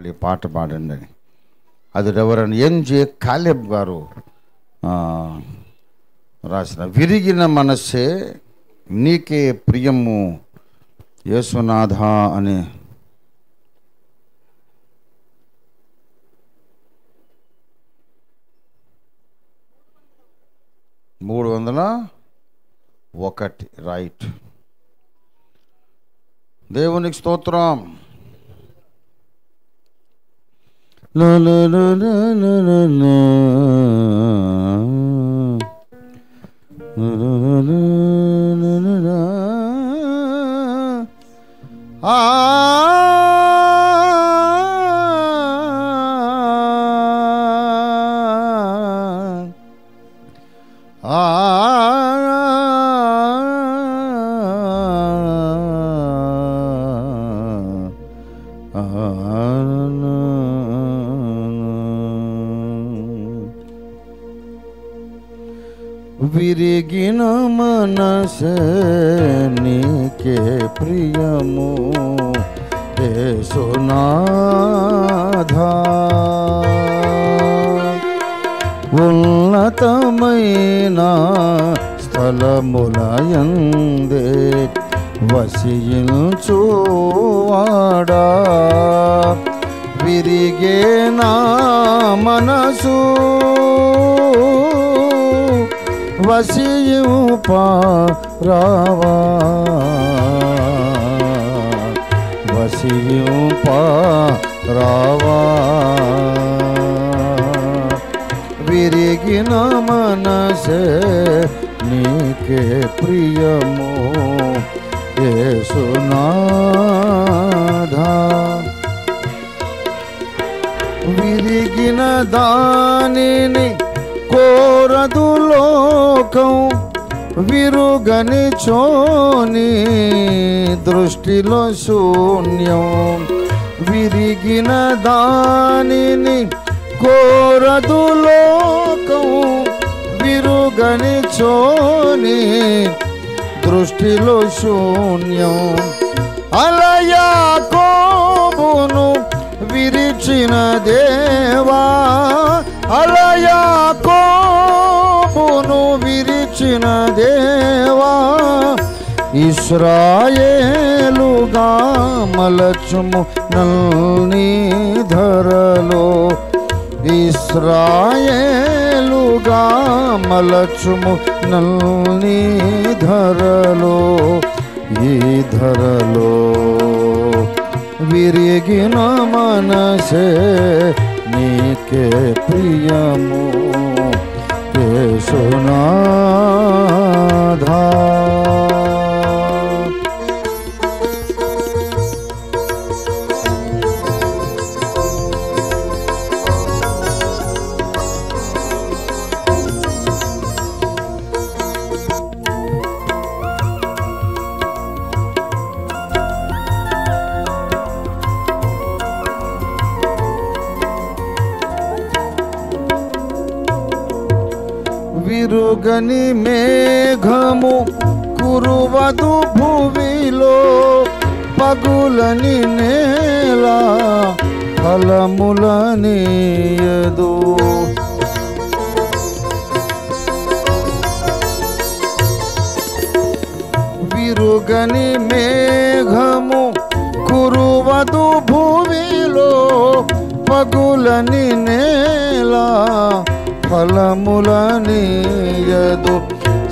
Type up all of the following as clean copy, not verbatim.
వాళ్ళు ఈ పాట పాడండి అని. అది రెవరెండ్ ఎన్జే కాలెబ్ గారు రాసిన విరిగిన మనస్సే నీకే ప్రియము యేసునాథ అని. మూడు 301 రైట్. దేవునికి స్తోత్రం. విరిగిన మనసే నీకే ప్రియము యేసునాథా, ఉన్నతమైన స్థలములయందే వసించువాడా, విరిగే నా మనసు వసింపరావా, వసింపరావా. విరిగిన మనసే నీకే ప్రియము యేసునాథా, విరిగిన దానిని కోరదు లోకం, విరుగని చోని దృష్టిలో శూన్యం. విరిగిన దానిని కోరదు లోకం, విరుగని చోని దృష్టిలో శూన్యం. అలయా కోబును విరిచిన దేవా, అలయా కోబును విరిచిన దేవా, ఇశ్రాయేలుగా మలచుము నల్ని ధరలో, ఇశ్రాయేలుగా మలచుము నల్ని ధరలో, ఈ ధరలో విరిగిన మనసే నీకే ప్రియము యేసునాథా. విరుగని మేఘము కురువదు భువిలో, పగులని నేల ఫలములనీయదు. విరుగని మేఘము కురువదు భువిలో, పగులని నేల ఫలములనీయదు.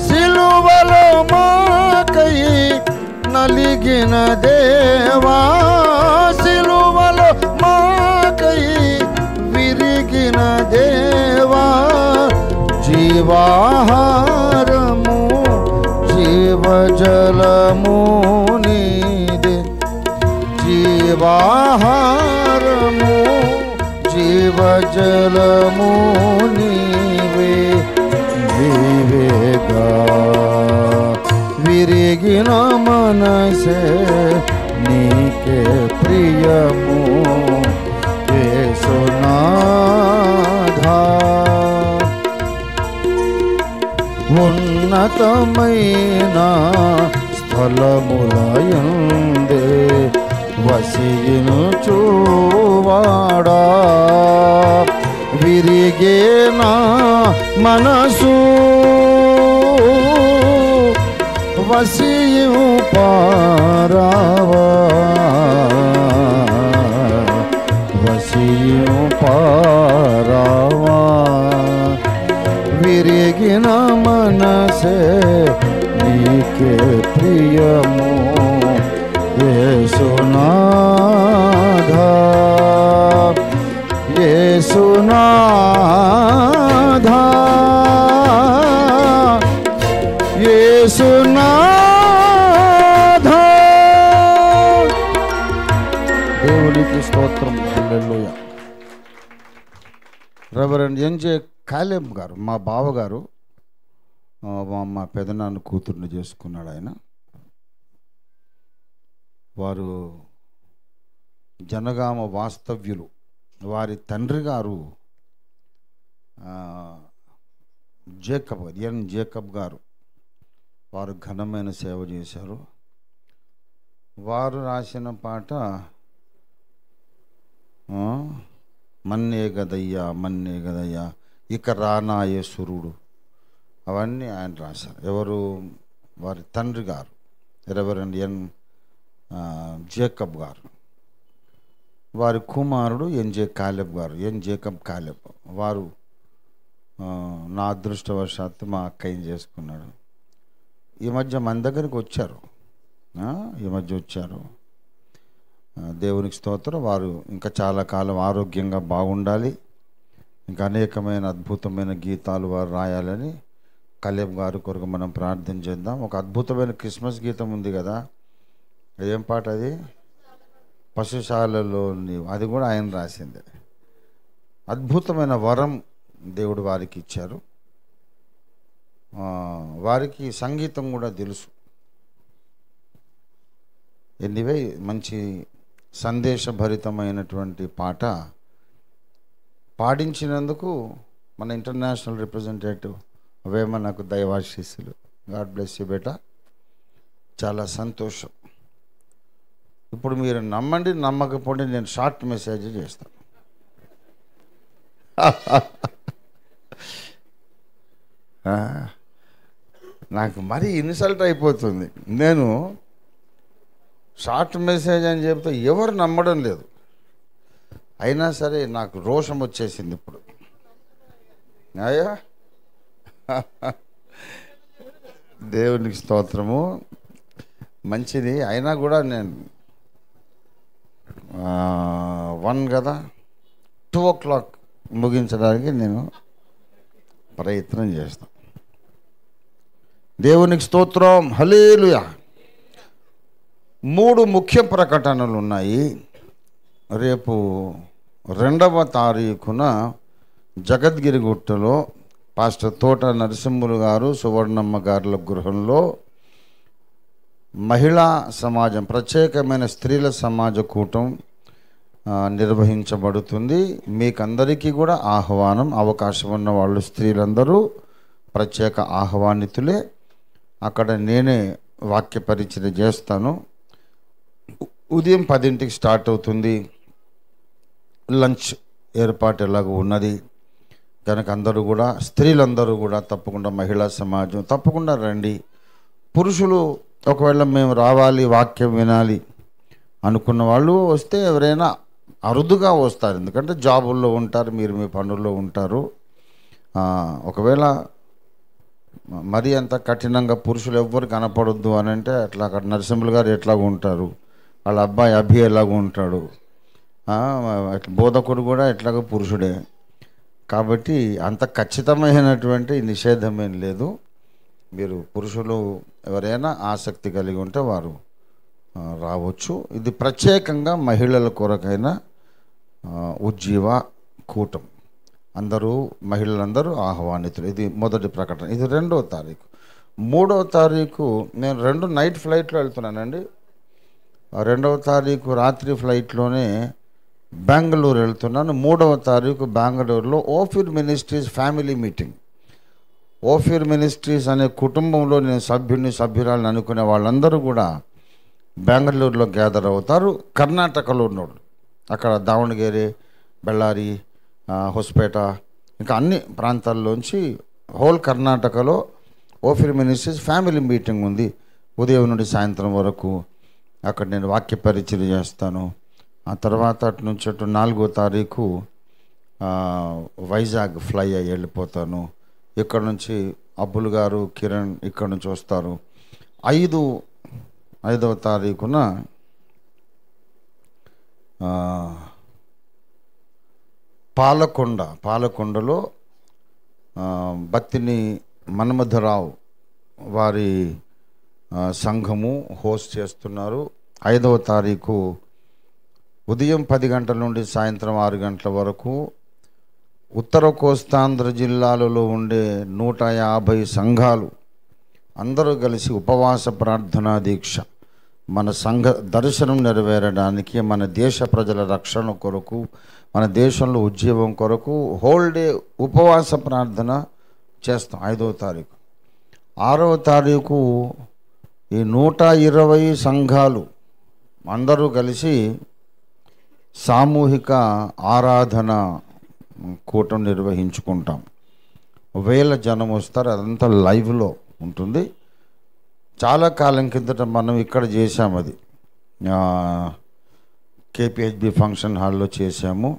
సిలువలో మాకై నలిగిన దేవా, సిలువలో మాకై విరిగిన దేవా, జీవాహారము జీవజలము నీదే, జీవాహారము జీవజలము నీవే, నీవేగా. విరిగిన మనసే నీకే ప్రియము యేసునాథా, ఉన్నతమైన స్థలములయందే వసించువాడా విరిగే నా మనసు వసింపారావా వసింపారావా విరిగిన మనసే నీకే ప్రియము యేసునాథా యేసునాథా యేసునాథా. దేవునికి స్తోత్రం. హల్లెలూయా. రెవరెండ్ ఎన్జే కాలెబ్ గారు మా బావగారు, మా పెదనాన్న కూతుర్ని చేసుకున్నాడు ఆయన. వారు జనగామ వాస్తవ్యులు. వారి తండ్రి గారు జేకబ్ జేకబ్ గారు. వారు ఘనమైన సేవ చేశారు. వారు రాసిన పాట మన్నే గదయ్యా మన్నే గదయ్యా ఇక రానాయేశ్వరుడు, అవన్నీ ఆయన రాశారు. ఎవరు? వారి తండ్రి గారు రెవరెండ్ జేకబ్ గారు. వారి కుమారుడు ఎన్జే కాలెబ్ గారు, జేకబ్ కాలెబ్. వారు నా అదృష్టవశాత్తు మా అక్కయ్యని చేసుకున్నాడు. ఈ మధ్య మన దగ్గరికి వచ్చారు, వచ్చారు. దేవునికి స్తోత్రం. వారు ఇంకా చాలా కాలం ఆరోగ్యంగా బాగుండాలి, ఇంకా అనేకమైన అద్భుతమైన గీతాలు వారు రాయాలని కాలెబ్ గారి కొరకు మనం ప్రార్థన చేద్దాం. ఒక అద్భుతమైన క్రిస్మస్ గీతం ఉంది కదా, ఏం పాట అది? పశుశాలలో నీవు. అది కూడా ఆయన రాసిందే. అద్భుతమైన వరం దేవుడు వారికి ఇచ్చారు. వారికి సంగీతం కూడా తెలుసు. ఎనివే మంచి సందేశభరితమైనటువంటి పాట పాడించినందుకు మన ఇంటర్నేషనల్ రిప్రజెంటేటివ్ అవేమో నాకు దైవాశీస్సులు. గాడ్ బ్లెస్ యూ బేటా. చాలా సంతోషం. ఇప్పుడు మీరు నమ్మండి నమ్మకపోండి, నేను షార్ట్ మెసేజ్ చేస్తాను. నాకు మరీ ఇన్సల్ట్ అయిపోతుంది. నేను షార్ట్ మెసేజ్ అని చెప్తే ఎవరు నమ్మడం లేదు. అయినా సరే నాకు రోషం వచ్చేసింది ఇప్పుడు. అయ్యా దేవునికి స్తోత్రము. మంచిది. అయినా కూడా నేను 1 కదా 2 o'clock ముగించడానికి నేను ప్రయత్నం చేస్తాను. దేవునికి స్తోత్రం. హల్లెలూయా. 3 ముఖ్య ప్రకటనలు ఉన్నాయి. రేపు 2వ తారీఖున జగద్గిరిగుట్టలో పాస్టర్ తోట నరసింహులు గారు సువర్ణమ్మ గారుల గృహంలో మహిళా సమాజం, ప్రత్యేకమైన స్త్రీల సమాజ కూటం నిర్వహించబడుతుంది. మీకందరికీ కూడా ఆహ్వానం. అవకాశం ఉన్న వాళ్ళు స్త్రీలందరూ ప్రత్యేక ఆహ్వానితులే. అక్కడ నేనే వాక్య పరిచయం చేస్తాను. ఉదయం 10ంటికి స్టార్ట్ అవుతుంది. లంచ్ ఏర్పాటు ఎలాగో ఉన్నది కనుక అందరూ కూడా, స్త్రీలందరూ కూడా తప్పకుండా, మహిళా సమాజం తప్పకుండా రండి. పురుషులు ఒకవేళ మేము రావాలి వాక్యం వినాలి అనుకున్న వాళ్ళు వస్తే, ఎవరైనా అరుదుగా వస్తారు, ఎందుకంటే జాబుల్లో ఉంటారు, మీరు మీ పనుల్లో ఉంటారు. ఒకవేళ మరీ అంత కఠినంగా పురుషులు ఎవ్వరు కనపడొద్దు అని అంటే, అట్లా అక్కడ నరసింహులు గారు ఎట్లాగూ ఉంటారు, వాళ్ళ అబ్బాయి అభి ఎలాగూ ఉంటాడు, బోధకుడు కూడా ఎట్లాగో పురుషుడే. కాబట్టి అంత ఖచ్చితమైనటువంటి నిషేధమేం లేదు. మీరు పురుషులు ఎవరైనా ఆసక్తి కలిగి ఉంటే వారు రావచ్చు. ఇది ప్రత్యేకంగా మహిళల కొరకైన ఉజ్జీవ కూటం. అందరూ మహిళలందరూ ఆహ్వానితులు. ఇది మొదటి ప్రకటన. ఇది 2వ తారీఖు. 3వ తారీఖు నేను 2 నైట్ ఫ్లైట్లో వెళ్తున్నానండి. 2వ తారీఖు రాత్రి ఫ్లైట్లోనే బెంగళూరు వెళ్తున్నాను. 3వ తారీఖు బెంగళూరులో ఓఫీర్ మినిస్ట్రీస్ ఫ్యామిలీ మీటింగ్. ఓఫీర్ మినిస్ట్రీస్ అనే కుటుంబంలో నేను సభ్యురాలను అనుకునే వాళ్ళందరూ కూడా బెంగళూరులో గ్యాదర్ అవుతారు. కర్ణాటకలో ఉన్నోళ్ళు అక్కడ దావణగిరి, బళ్ళారి, హొస్పేట ఇంకా అన్ని ప్రాంతాల్లోంచి హోల్ కర్ణాటకలో ఓఫిర్ మినిస్ట్రీస్ ఫ్యామిలీ మీటింగ్ ఉంది. ఉదయం నుండి సాయంత్రం వరకు అక్కడ నేను వాక్య పరిచయం చేస్తాను. ఆ తర్వాత అటు నుంచి అటు 4వ తారీఖు వైజాగ్ ఫ్లై అయ్యి వెళ్ళిపోతాను. ఇక్కడ నుంచి అబ్బుల్ గారు, కిరణ్ ఇక్కడ నుంచి వస్తారు. 5వ తారీఖున పాలకొండలో బత్తిని మన్మథరావు వారి సంఘము హోస్ట్ చేస్తున్నారు. 5వ తారీఖు ఉదయం 10 గంటల నుండి సాయంత్రం 6 గంటల వరకు ఉత్తర కోస్తాంధ్ర జిల్లాలలో ఉండే 150 సంఘాలు అందరూ కలిసి ఉపవాస ప్రార్థనా దీక్ష, మన సంఘ దర్శనం నెరవేరడానికి, మన దేశ ప్రజల రక్షణ కొరకు, మన దేశంలో ఉద్యోగం కొరకు హోల్ డే ఉపవాస ప్రార్థన చేస్తాం 5వ తారీఖు. 6వ తారీఖు ఈ 120 సంఘాలు అందరూ కలిసి సామూహిక ఆరాధన కూటం నిర్వహించుకుంటాం. 1000 జనం వస్తారు. అదంతా లైవ్లో ఉంటుంది. చాలా కాలం కిందట మనం ఇక్కడ చేసాము. అది కేపీహెచ్బి ఫంక్షన్ హాల్లో చేసాము.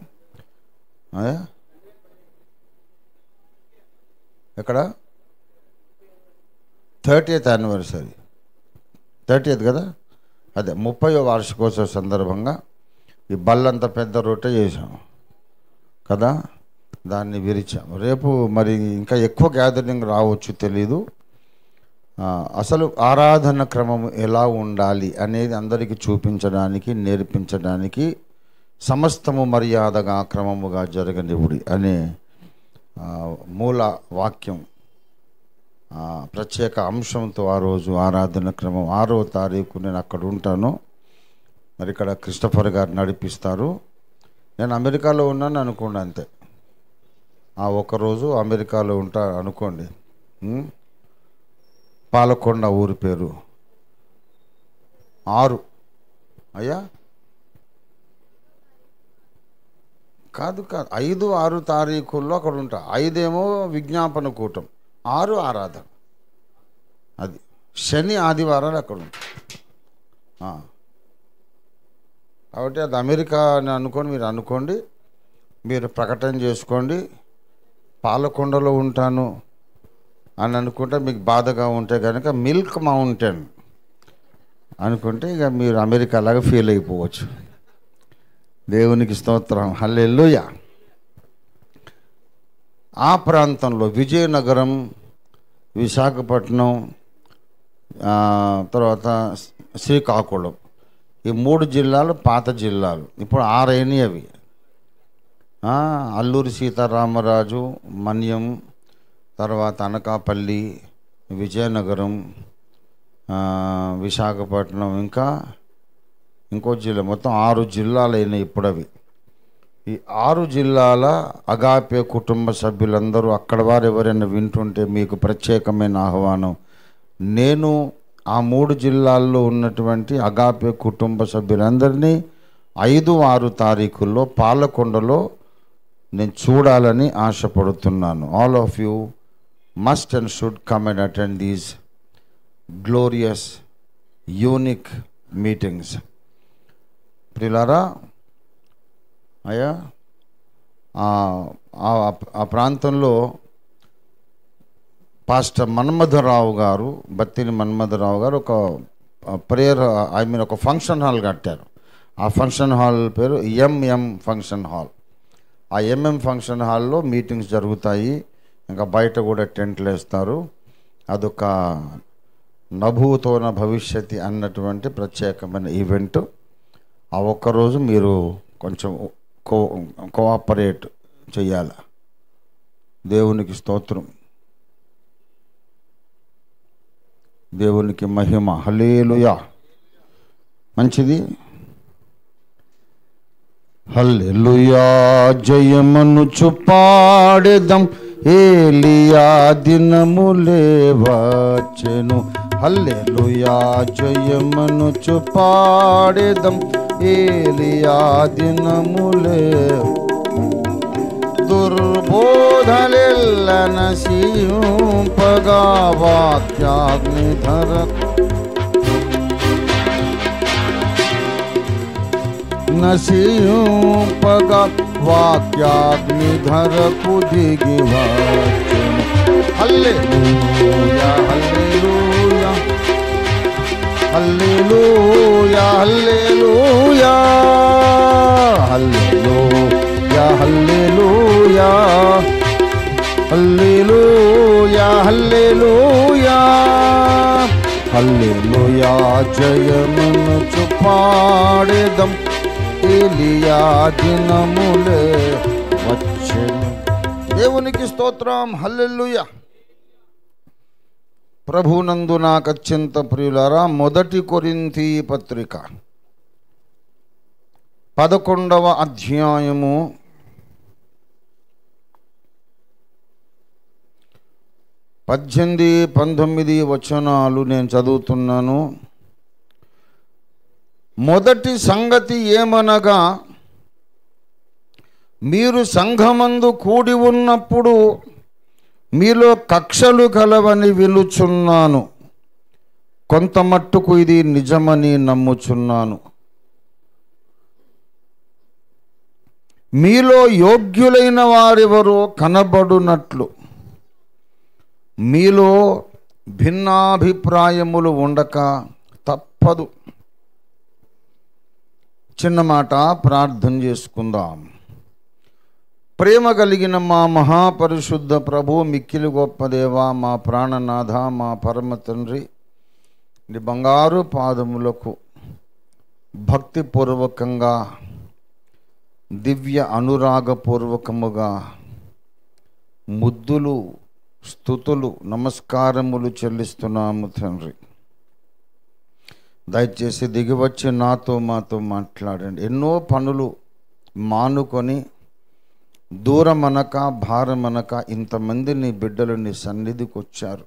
ఎక్కడ 30th యానివర్సరీ, 30th కదా, అదే 30వ వార్షికోత్సవ సందర్భంగా ఈ బల్లంత పెద్ద రొట్టె చేసాము కదా, దాన్ని విరిచాము. రేపు మరి ఇంకా ఎక్కువ గ్యాదరింగ్ రావచ్చు, తెలీదు. అసలు ఆరాధన క్రమం ఎలా ఉండాలి అనేది అందరికీ చూపించడానికి, నేర్పించడానికి సమస్తము మర్యాదగా క్రమముగా జరగనివుడి అనే మూల వాక్యం ప్రత్యేక అంశంతో ఆ రోజు ఆరాధన క్రమం 6వ తారీఖు నేను అక్కడ ఉంటాను. మరి ఇక్కడ క్రిస్టఫర్ గారు నడిపిస్తారు. నేను అమెరికాలో ఉన్నాను అనుకోండి, అంతే. ఆ ఒక్కరోజు అమెరికాలో ఉంటా అనుకోండి. పాలకొండ ఊరి పేరు 6 అయ్యా కాదు 5, 6 తారీఖుల్లో అక్కడ ఉంటా. 5 ఏమో విజ్ఞాపన కూటం, 6 ఆరాధన. అది శని ఆదివారాలు అక్కడ ఉంటాయి. కాబట్టి అది అమెరికా అని అనుకోండి, మీరు అనుకోండి, మీరు ప్రకటన చేసుకోండి. పాలకొండలో ఉంటాను అని అనుకుంటే మీకు బాధగా ఉంటే కనుక మిల్క్ మౌంటైన్ అనుకుంటే ఇక మీరు అమెరికా లాగా ఫీల్ అయిపోవచ్చు. దేవునికి స్తోత్రం, హల్లెలూయా. ఆ ప్రాంతంలో విజయనగరం, విశాఖపట్నం, తర్వాత శ్రీకాకుళం, ఈ 3 జిల్లాలు పాత జిల్లాలు. ఇప్పుడు 6 అయినాయి అవి. అల్లూరి సీతారామరాజు, మన్యం, తర్వాత అనకాపల్లి, విజయనగరం, విశాఖపట్నం, ఇంకా ఇంకో జిల్లా, మొత్తం 6 జిల్లాలు అయినాయి ఇప్పుడు అవి. ఈ 6 జిల్లాల అగాపే కుటుంబ సభ్యులందరూ అక్కడ వారు ఎవరైనా వింటుంటే మీకు ప్రత్యేకమైన ఆహ్వానం. నేను ఆ 3 జిల్లాల్లో ఉన్నటువంటి అగాపే కుటుంబ సభ్యులందరినీ 5, 6 తారీఖుల్లో పాలకొండలో నేను చూడాలని ఆశపడుతున్నాను. All of you must and should come and attend these glorious unique meetings. ప్రియులారా, అయ్యా ఆ ప్రాంతంలో పాస్టర్ మన్మథరావు గారు, బత్తిని మన్మథరావు గారు ఒక ప్రేయర్ ఒక ఫంక్షన్ హాల్ కట్టారు. ఆ ఫంక్షన్ హాల్ పేరు ఎంఎం ఫంక్షన్ హాల్. ఆ ఎంఎం ఫంక్షన్ హాల్లో మీటింగ్స్ జరుగుతాయి. ఇంకా బయట కూడా టెంట్లు వేస్తారు. అదొక నభూతోన భవిష్యత్తు అన్నటువంటి ప్రత్యేకమైన ఈవెంట్. ఆ ఒక్కరోజు మీరు కొంచెం కోఆపరేట్ చెయ్యాలి. దేవునికి స్తోత్రం, దేవునికి మహిమ, హల్లెలూయా. మంచిది. హల్లెలూయా జయమనుచు పాడెదం, ఏలియా దినములే వచ్చెను. హల్లెలూయా జయమనుచు పాడెదం ఏలియా దినములే దుర్బోధలెల్ల నశింపగా వాక్యాగ్నిధర నశింపగా వాక్యాగ్నిధరకు దిగి వచ్చెను. హల్లెలూయా హల్లెలూయా హల్లెలూయా హల్లెలూయా హల్లెలూయా హల్లెలూయా హల్లెలూయా హల్లెలూయా హల్లెలూయా జయమనుచు పాడెదం ఏలియా దినములే వచ్చెను. దేవునికి స్తోత్రం. హల్లెలూయా. ప్రభునందు నాకు అత్యంత ప్రియులారా, 1 కొరింథీ పత్రిక 11వ అధ్యాయము 18, 19 వచనాలు నేను చదువుతున్నాను. మొదటి సంగతి ఏమనగా, మీరు సంఘమందు కూడి ఉన్నప్పుడు మీలో కక్షలు కలవని వినుచున్నాను. కొంత మట్టుకు ఇది నిజమని నమ్ముచున్నాను. మీలో యోగ్యులైన వారెవరో కనబడునట్లు మీలో భిన్నాభిప్రాయములు ఉండక తప్పదు. చిన్న మాట ప్రార్థన చేసుకుందాం. ప్రేమ కలిగిన మా మహాపరిశుద్ధ ప్రభు, మిక్కిలి గొప్ప దేవ, మా ప్రాణనాథ, మా పరమ తండ్రి, నీ బంగారు పాదములకు భక్తిపూర్వకంగా దివ్య అనురాగపూర్వకముగా ముద్దులు, స్తుతులు, నమస్కారములు చెల్లిస్తున్నాము తండ్రి. దయచేసి దిగివచ్చి నాతో మాతో మాట్లాడండి. ఎన్నో పనులు మానుకొని దూరమనక భారమనక ఇంతమంది నీ బిడ్డలు నీ సన్నిధికి వచ్చారు.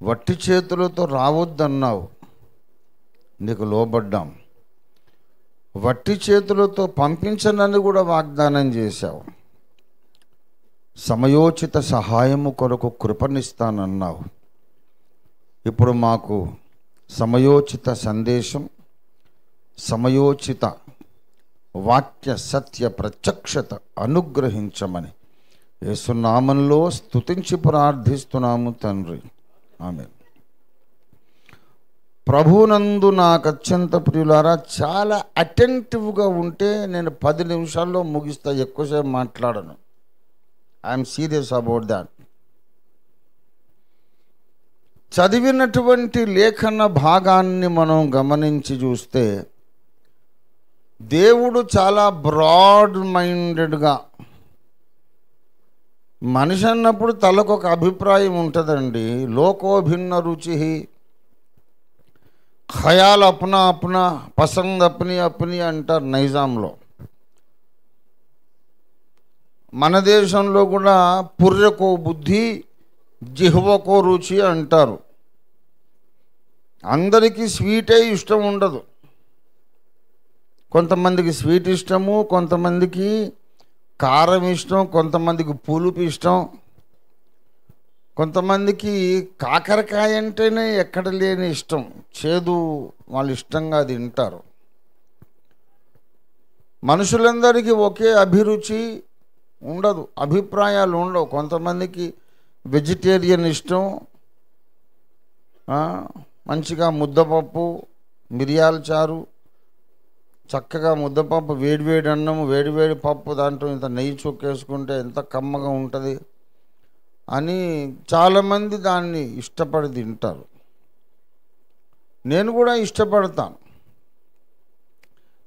వట్టి చేతులతో రావద్దన్నావు, నీకు లోబడ్డాం. వట్టి చేతులతో పంపించనని కూడా వాగ్దానం చేశావు. సమయోచిత సహాయము కొరకు కృపనిస్తానన్నావు. ఇప్పుడు మాకు సమయోచిత సందేశం, సమయోచిత వాక్య సత్య ప్రత్యక్షత అనుగ్రహించమని యేసునామంలో స్తుతించి ప్రార్థిస్తున్నాము తండ్రి. ఆమేన్. ప్రభునందు నాకు అత్యంత ప్రియులారా, చాలా అటెంటివ్గా ఉంటే నేను 10 నిమిషాల్లో ముగిస్తా, ఎక్కువసేపు మాట్లాడను. I'm serious about that. చదివినటువంటి లేఖన భాగాన్ని మనం గమనించి చూస్తే దేవుడు చాలా బ్రాడ్ మైండెడ్గా, మనిషి అన్నప్పుడు తలకు ఒక అభిప్రాయం ఉంటుందండి. లోకో భిన్న రుచి, ఖయాల్ అప్నా అప్నా, పసంద్ అప్ని అప్ని అంటారు నైజాంలో. మన దేశంలో కూడా పుర్రెకో బుద్ధి, జిహ్వకో రుచి అంటారు. అందరికీ స్వీటే ఇష్టం ఉండదు. కొంతమందికి స్వీట్ ఇష్టము, కొంతమందికి కారం ఇష్టం, కొంతమందికి పులుపు ఇష్టం, కొంతమందికి కాకరకాయ అంటేనే ఎక్కడ లేని ఇష్టం, చేదు వాళ్ళు ఇష్టంగా తింటారు. మనుషులందరికీ ఒకే అభిరుచి ఉండదు, అభిప్రాయాలు ఉండవు. కొంతమందికి వెజిటేరియన్ ఇష్టం, మంచిగా ముద్దపప్పు, మిరియాల చారు, చక్కగా ముద్దపప్పు, వేడివేడి అన్నము, వేడివేడి పప్పు, దాంట్లో ఇంత నెయ్యి చుక్కేసుకుంటే ఎంత కమ్మగా ఉంటుంది అని చాలామంది దాన్ని ఇష్టపడి తింటారు. నేను కూడా ఇష్టపడతాను.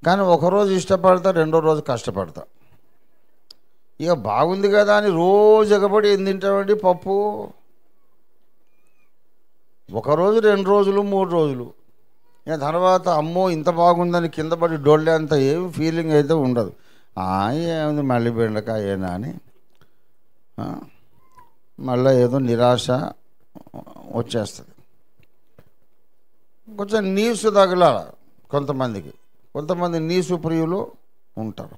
కానీ ఒకరోజు ఇష్టపడతా, రెండో రోజు కష్టపడతా. ఇక బాగుంది కదా అని రోజు ఎగబడి ఏం తింటామండి పప్పు. ఒకరోజు, 2 రోజులు, 3 రోజులు, ఇక తర్వాత అమ్మో ఇంత బాగుందని కింద పడి డొల్లే అంత ఏం ఫీలింగ్ అయితే ఉండదు. ఏముంది మళ్ళీ బెండకాయేనా అని మళ్ళీ ఏదో నిరాశ వచ్చేస్తుంది. కొంచెం నీసు తగలాల కొంతమందికి. కొంతమంది నీసు ప్రియులు ఉంటారు.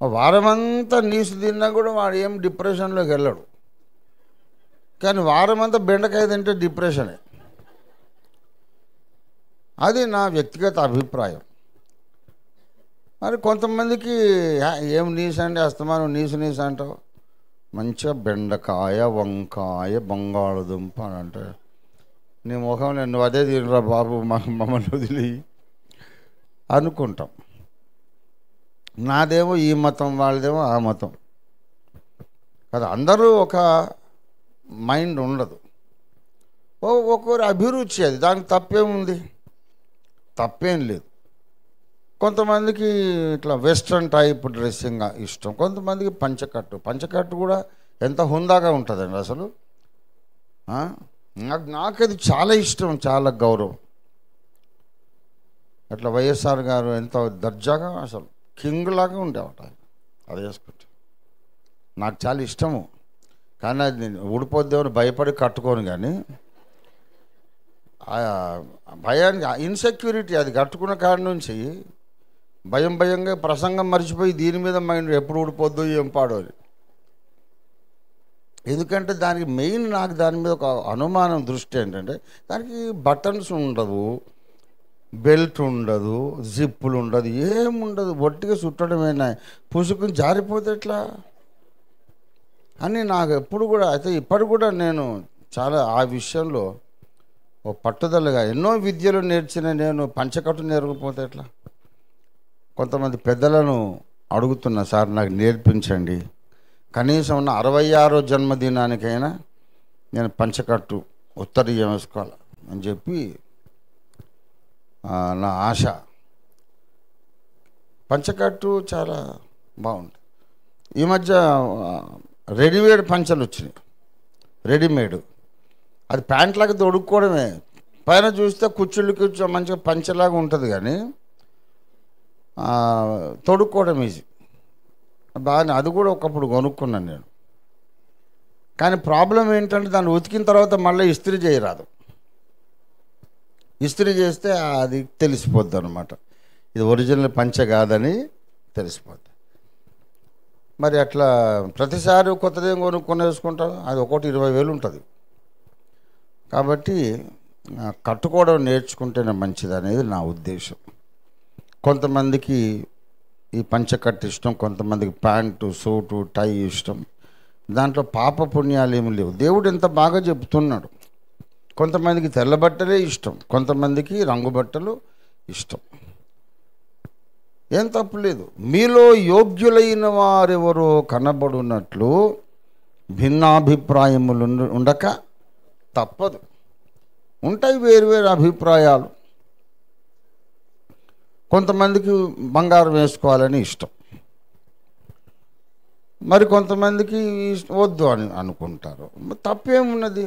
వారమంతా నీసు తిన్నా కూడా వాడు ఏం డిప్రెషన్లోకి వెళ్ళడు. కానీ వారమంతా బెండకాయ తింటే డిప్రెషనే. అది నా వ్యక్తిగత అభిప్రాయం. మరి కొంతమందికి ఏం నీసు అండి, అస్తమానం నీసు అంటావు. మంచిగా బెండకాయ, వంకాయ, బంగాళదుంప అని అంటే నీ ముఖంలో నువ్వు అదే తినరా బాబు, మమ్మల్ని వదిలి అనుకుంటాం. నాదేమో ఈ మతం, వాళ్ళదేమో ఆ మతం కదా. అందరూ ఒక మైండ్ ఉండదు. ఒక్కొక్కరి అభిరుచి అది, దానికి తప్పేముంది? తప్పేం లేదు. కొంతమందికి ఇట్లా వెస్ట్రన్ టైప్ డ్రెస్సింగ్ ఇష్టం, కొంతమందికి పంచకట్టు కూడా ఎంత హుందాగా ఉంటుందండి అసలు. నాకు అది చాలా ఇష్టం, చాలా గౌరవం. అట్లా వైఎస్ఆర్ గారు ఎంత దర్జాగా అసలు కింగ్ లాగా ఉండేవాట అది వేసుకుంటే. నాకు చాలా ఇష్టము. కానీ అది ఊడిపోద్దేమని భయపడి కట్టుకోను. కానీ భయానికి ఇన్సెక్యూరిటీ, అది కట్టుకున్న కాడి నుంచి భయంగా ప్రసంగం మర్చిపోయి దీని మీద మైండ్ ఎప్పుడు ఊడిపోద్దు ఏం పాడో. ఎందుకంటే దానికి మెయిన్ నాకు దాని మీద ఒక అనుమానం దృష్టి ఏంటంటే, దానికి బటన్స్ ఉండవు, బెల్ట్ ఉండదు, జిప్పులు ఉండదు, ఏముండదు, ఒట్టిగా చుట్టడమేనా, పుసుకుని జారిపోతే ఎట్లా అని నాకు ఎప్పుడు కూడా. అయితే ఇప్పటి కూడా నేను చాలా ఆ విషయంలో ఓ పట్టుదలగా ఎన్నో విద్యలు నేర్చిన నేను పంచకట్టు నేర్పకపోతే ఎట్లా. కొంతమంది పెద్దలను అడుగుతున్నా, సార్ నాకు నేర్పించండి, కనీసం ఉన్న 66వ జన్మదినానికైనా నేను పంచకట్టు ఉత్తరీయం వేసుకోవాలి అని చెప్పి నా ఆశ. పంచకట్టు చాలా బాగుంటుంది. ఈ మధ్య రెడీమేడ్ పంచలు వచ్చినాయి, రెడీమేడ్. అది ప్యాంట్లాగా తొడుక్కోవడమే, పైన చూస్తే కుచ్చుళ్ళు మంచిగా పంచలాగా ఉంటుంది, కానీ తొడుక్కోవడం ఈజీ. బాగా అది కూడా ఒకప్పుడు కొనుక్కున్నాను నేను. కానీ ప్రాబ్లం ఏంటంటే దాన్ని ఉతికిన తర్వాత మళ్ళీ ఇస్త్రీ చేయరాదు. ఇస్త్రీ చేస్తే అది తెలిసిపోద్ది అనమాట, ఇది ఒరిజినల్ పంచ కాదని తెలిసిపోద్ది. మరి అట్లా ప్రతిసారి కొత్తదేం కొనుక్కొని వేసుకుంటాం, అది ఒకటి 20,000 ఉంటుంది. కాబట్టి కట్టుకోవడం నేర్చుకుంటేనే మంచిది అనేది నా ఉద్దేశం. కొంతమందికి ఈ పంచకట్టు ఇష్టం, కొంతమందికి ప్యాంటు, సూటు, టై ఇష్టం. దాంట్లో పాప పుణ్యాలు ఏమి లేవు. దేవుడు ఎంత బాగా చెప్తున్నాడు. కొంతమందికి తెల్ల బట్టలే ఇష్టం, కొంతమందికి రంగు బట్టలు ఇష్టం. ఏం తప్పు లేదు. మీలో యోగ్యులైన వారెవరో కనబడునట్లు భిన్నాభిప్రాయములు ఉండక తప్పదు. ఉంటాయి వేరు అభిప్రాయాలు. కొంతమందికి బంగారం వేసుకోవాలని ఇష్టం, మరి కొంతమందికి వద్దు అని అనుకుంటారు. తప్పేమున్నది?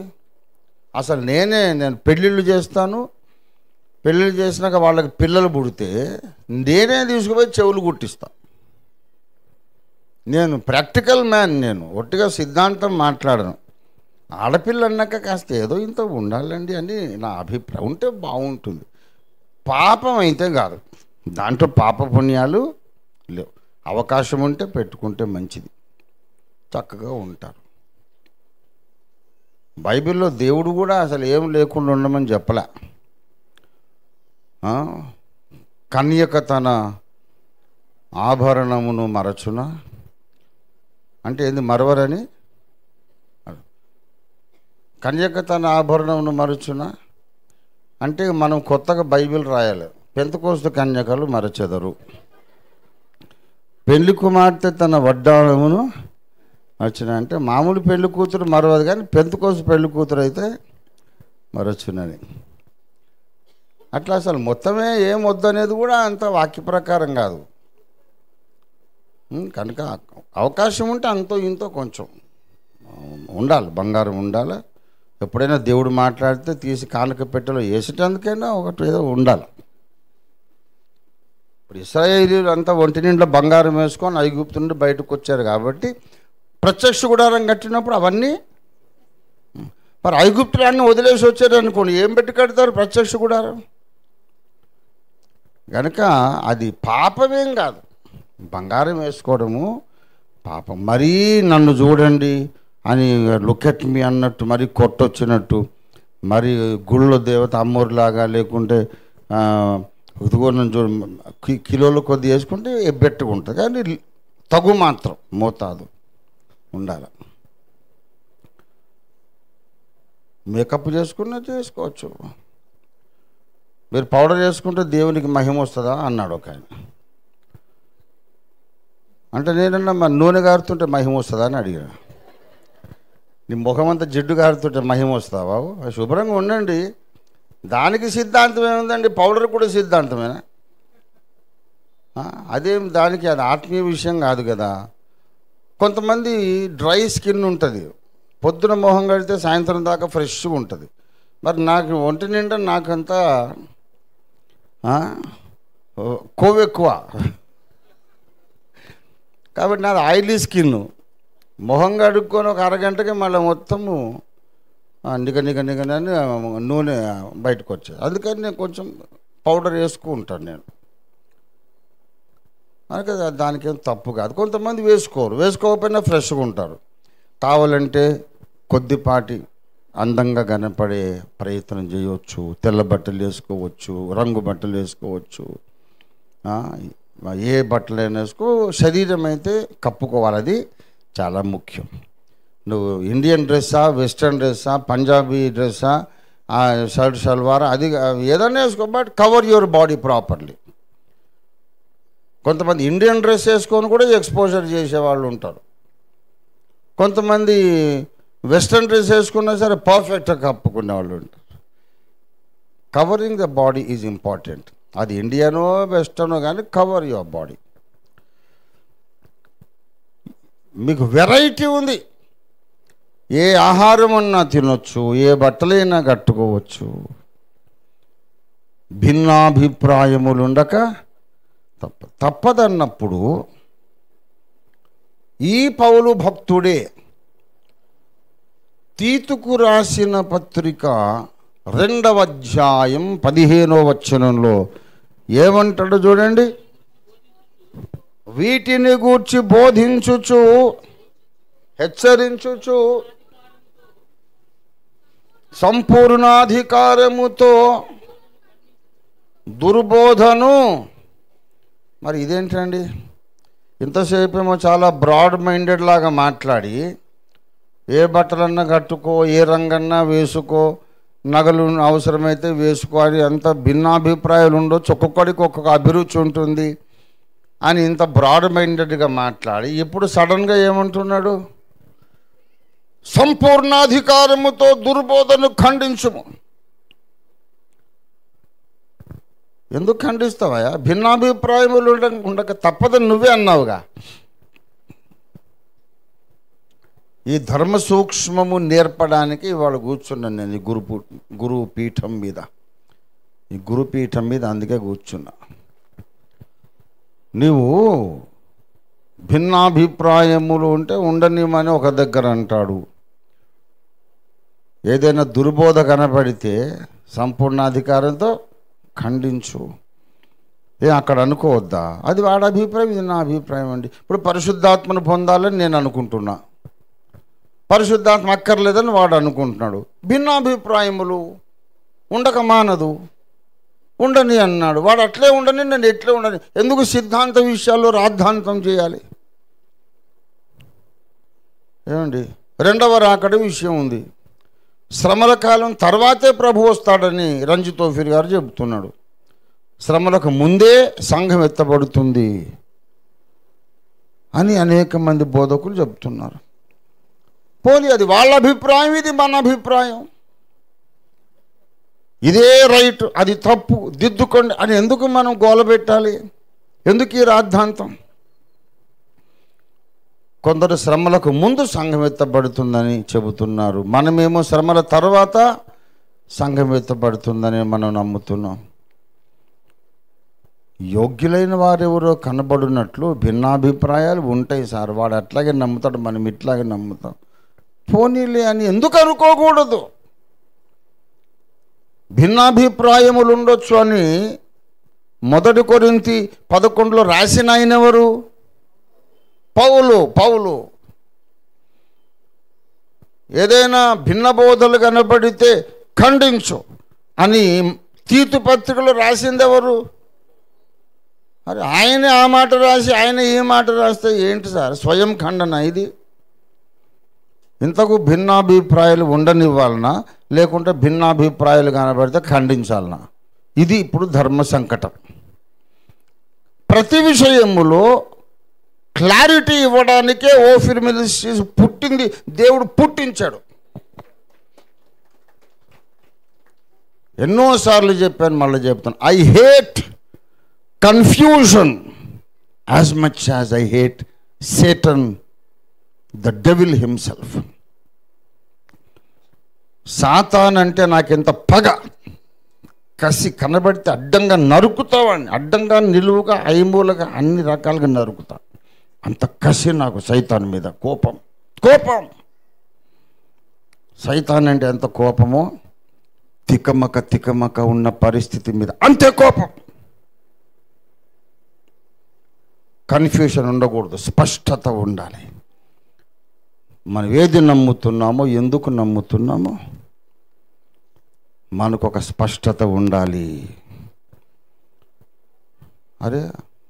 అసలు నేను పెళ్ళిళ్ళు చేస్తాను, పెళ్ళిళ్ళు చేసినాక వాళ్ళకి పిల్లలు పుడితే నేనే తీసుకుపోయి చెవులు కుట్టిస్తాను. నేను ప్రాక్టికల్ మ్యాన్, నేను ఒట్టిగా సిద్ధాంతం మాట్లాడను. ఆడపిల్ల అన్నాక కాస్త ఏదో ఇంత ఉండాలండి అని నా అభిప్రాయం. ఉంటే బాగుంటుంది, పాపం అయితే కాదు. దాంట్లో పాప పుణ్యాలు లేవు. అవకాశం ఉంటే పెట్టుకుంటే మంచిది, చక్కగా ఉంటారు. బైబిల్లో దేవుడు కూడా అసలు ఏం లేకుండా ఉండమని చెప్పలే. కన్యక తన ఆభరణమును మరచునా అంటే ఏంది? మరవరని. కన్యక తన ఆభరణమును మరచునా అంటే మనం కొత్తగా బైబిల్ రాయాలి. పెంతెకోస్తు కన్యకలు మరచెదరు. పెళ్లి కుమార్తె తన వడ్డాణమును మరచున అంటే మామూలు పెళ్లి కూతురు మరవదు, కానీ పెంతెకోస్తు పెళ్లి కూతురు అయితే మరచునని. అట్లా అసలు మొత్తమే ఏం వద్దు అనేది కూడా అంత వాక్య ప్రకారం కాదు. కనుక అవకాశం ఉంటే అంతో ఇంతో కొంచెం ఉండాలి, బంగారం ఉండాలి. ఎప్పుడైనా దేవుడు మాట్లాడితే తీసి కానుక పెట్టెలో వేసేటందుకైనా ఒకటి ఏదో ఉండాలి. ఇప్పుడు ఇశ్రాయేలీయులు అంతా ఒంటి నిండా బంగారం వేసుకొని ఐగుప్తు నుండి బయటకు వచ్చారు కాబట్టి ప్రత్యక్ష గుడారం కట్టినప్పుడు అవన్నీ మరి ఐగుప్తులన్నీ వదిలేసి వచ్చారు అనుకోండి, ఏం పెట్టి కడతారు ప్రత్యక్ష గుడారం? కనుక అది పాపమేం కాదు, బంగారం వేసుకోవడము పాపం. మరీ నన్ను చూడండి అని లుక్ ఎట్ మీ అన్నట్టు, మరి కొట్టొచ్చినట్టు, మరి గుళ్ళో దేవత అమ్మోరులాగా, లేకుంటే ఇదిగో నన్ను చూడ కిలోల కొద్ది వేసుకుంటే ఎబ్బెట్టుగా ఉంటుంది. కానీ తగు మాత్రం మోతాదు ఉండాలి. మేకప్ చేసుకున్నా చేసుకోవచ్చు. మీరు పౌడర్ చేసుకుంటే దేవునికి మహిమ వస్తుందా అన్నాడు ఒక ఆయన. అంటే నేనన్నా మరి నూనె గారుతుంటే మహిమ వస్తుందా అని అడిగాను. నీ ముఖం అంతా జిడ్డు గారుతుంటే మహిమ వస్తుందా బాబు? శుభ్రంగా ఉండండి. దానికి సిద్ధాంతం ఏముందండి? పౌడర్ కూడా సిద్ధాంతమేనా? అదేం దానికి అది ఆత్మీయ విషయం కాదు కదా. కొంతమంది డ్రై స్కిన్ ఉంటుంది, పొద్దున మొహం కడితే సాయంత్రం దాకా ఫ్రెష్గా ఉంటుంది. మరి నాకు ఒంటి నిండా నాకంతా కొవ్వు ఎక్కువ కాబట్టి నాది ఆయిలీ స్కిన్. మొహం కడుక్కొని ఒక అరగంటకి మళ్ళీ మొత్తము నిగని నూనె బయటకు వచ్చేది. అందుకని నేను కొంచెం పౌడర్ వేసుకుంటాను నేను. అందుకే దానికేం తప్పు కాదు. కొంతమంది వేసుకోరు, వేసుకోకపోయినా ఫ్రెష్గా ఉంటారు. కావాలంటే కొద్దిపాటి అందంగా కనపడే ప్రయత్నం చేయవచ్చు, తెల్ల బట్టలు వేసుకోవచ్చు, రంగు బట్టలు వేసుకోవచ్చు, ఏ బట్టలైనా వేసుకో. శరీరం అయితే కప్పుకోవాలి, అది చాలా ముఖ్యం. నువ్వు ఇండియన్ డ్రెస్సా, వెస్ట్రన్ డ్రెస్సా, పంజాబీ డ్రెస్సా, షర్ట్ షల్వార్, అది ఏదైనా వేసుకో, but cover your body properly. కొంతమంది ఇండియన్ డ్రెస్ వేసుకొని కూడా ఎక్స్పోజర్ చేసేవాళ్ళు ఉంటారు. కొంతమంది వెస్ట్రన్ డ్రెస్ వేసుకున్నా సరే పర్ఫెక్ట్గా కప్పుకునే వాళ్ళు ఉంటారు. Covering the body is important. అది ఇండియనో వెస్టర్నో కానీ కవర్ యువర్ బాడీ. మీకు వెరైటీ ఉంది, ఏ ఆహారం అన్నా తినొచ్చు, ఏ బట్టలైనా కట్టుకోవచ్చు. భిన్నాభిప్రాయములు ఉండక తప్పదన్నప్పుడు ఈ పౌలు భక్తుడే తీతుకు రాసిన పత్రిక 2వ అధ్యాయం 15వ వచనంలో ఏమంటాడు చూడండి. వీటిని గూర్చి బోధించుచు హెచ్చరించుచు సంపూర్ణాధికారముతో దుర్బోధను. మరి ఇదేంటండి? ఇంతసేపు ఏమో చాలా బ్రాడ్ మైండెడ్ లాగా మాట్లాడి, ఏ బట్టలన్నా కట్టుకో, ఏ రంగన్నా వేసుకో, నగలు అవసరమైతే వేసుకో అని అంత భిన్నాభిప్రాయాలు ఉండొచ్చు, ఒక్కొక్కడికి ఒక్కొక్క అభిరుచి ఉంటుంది అని ఇంత బ్రాడ్ మైండెడ్గా మాట్లాడి, ఇప్పుడు సడన్గా ఏమంటున్నాడు? సంపూర్ణాధికారముతో దుర్బోధను ఖండించుము. ఎందుకు ఖండిస్తావా? భిన్నాభిప్రాయములు ఉండక తప్పదని నువ్వే అన్నావుగా. ఈ ధర్మ సూక్ష్మము నేర్పడానికి ఇవాళ కూర్చున్నాను నేను ఈ గురువు పీఠం మీద. ఈ గురుపీఠం మీద అందుకే కూర్చున్నా. నీవు భిన్నాభిప్రాయములు ఉంటే ఉండనిమని ఒక దగ్గర అంటాడు. ఏదైనా దుర్బోధ కనపడితే సంపూర్ణాధికారంతో ఖండించు. అక్కడ అనుకోవద్దా? అది వాడి అభిప్రాయం, ఇది నా అభిప్రాయం అండి. ఇప్పుడు పరిశుద్ధాత్మను పొందాలని నేను అనుకుంటున్నా, పరిశుద్ధాత్మ అక్కర్లేదని వాడు అనుకుంటున్నాడు. భిన్నాభిప్రాయములు ఉండక మానదు, ఉండని అన్నాడు. వాడు అట్లే ఉండని, నేను ఎట్లే ఉండని. ఎందుకు సిద్ధాంత విషయాల్లో రాద్ధాంతం చేయాలి? ఏమండి, 2వ రాకడ విషయం ఉంది. శ్రమల కాలం తర్వాతే ప్రభు వస్తాడని రంజీ తోఫీర్ గారు చెబుతున్నాడు. శ్రమలకు ముందే సంఘం ఎత్తబడుతుంది అని అనేక మంది బోధకులు చెబుతున్నారు. పోనీ అది వాళ్ళ అభిప్రాయం, ఇది మన అభిప్రాయం. ఇదే రైట్, అది తప్పు, దిద్దుకోండి అని ఎందుకు మనం గోలబెట్టాలి? ఎందుకు ఈ రాద్ధాంతం? కొందరు శ్రమలకు ముందు సంఘం ఎత్తబడుతుందని చెబుతున్నారు. మనమేమో శ్రమల తర్వాత సంఘం ఎత్తబడుతుందని మనం నమ్ముతున్నాం. యోగ్యులైన వారెవరో కనబడినట్లు భిన్నాభిప్రాయాలు ఉంటాయి సార్. వాడు అట్లాగే నమ్ముతాడు, మనం ఇట్లాగే నమ్ముతాం. పోనీలే అని ఎందుకు అనుకోకూడదు? భిన్నాభిప్రాయములు ఉండొచ్చు అని 1 కొరింథీ 11లో రాసిన ఆయన ఎవరు? పౌలు. ఏదైనా భిన్న బోధలు కనబడితే ఖండించు అని తీతు పత్రికలో రాసింది ఎవరు? అరే ఆయనే ఆ మాట రాసి ఆయన ఈ మాట రాస్తే ఏంటి సార్ స్వయం ఖండన ఇది? ఇంతకు భిన్నాభిప్రాయాలు ఉండనివ్వాలనా, లేకుంటే భిన్నాభిప్రాయాలు కనబడితే ఖండించాలనా? ఇది ఇప్పుడు ధర్మ సంకటం. ప్రతి విషయములో క్లారిటీ ఇవ్వడానికే ఓఫీర్ మినిస్ట్రీస్ పుట్టింది, దేవుడు పుట్టించాడు. ఎన్నోసార్లు చెప్పాను, మళ్ళీ చెప్తాను. I hate confusion as much as I hate Satan, the devil himself. Satan అంటే నాకెంత పగ, కసి, కనబడితే అడ్డంగా నరుకుతావాడిని, అడ్డంగా నిలువుగా ఐమూలగా అన్ని రకాలుగా నరుకుతా. అంత కసి నాకు సైతాన్ మీద, కోపం. సైతాన్ అంటే ఎంత కోపమో తికమక ఉన్న పరిస్థితి మీద అంతే కోపం. కన్ఫ్యూషన్ ఉండకూడదు, స్పష్టత ఉండాలి. మనం ఏది నమ్ముతున్నామో, ఎందుకు నమ్ముతున్నామో మనకు ఒక స్పష్టత ఉండాలి. అరే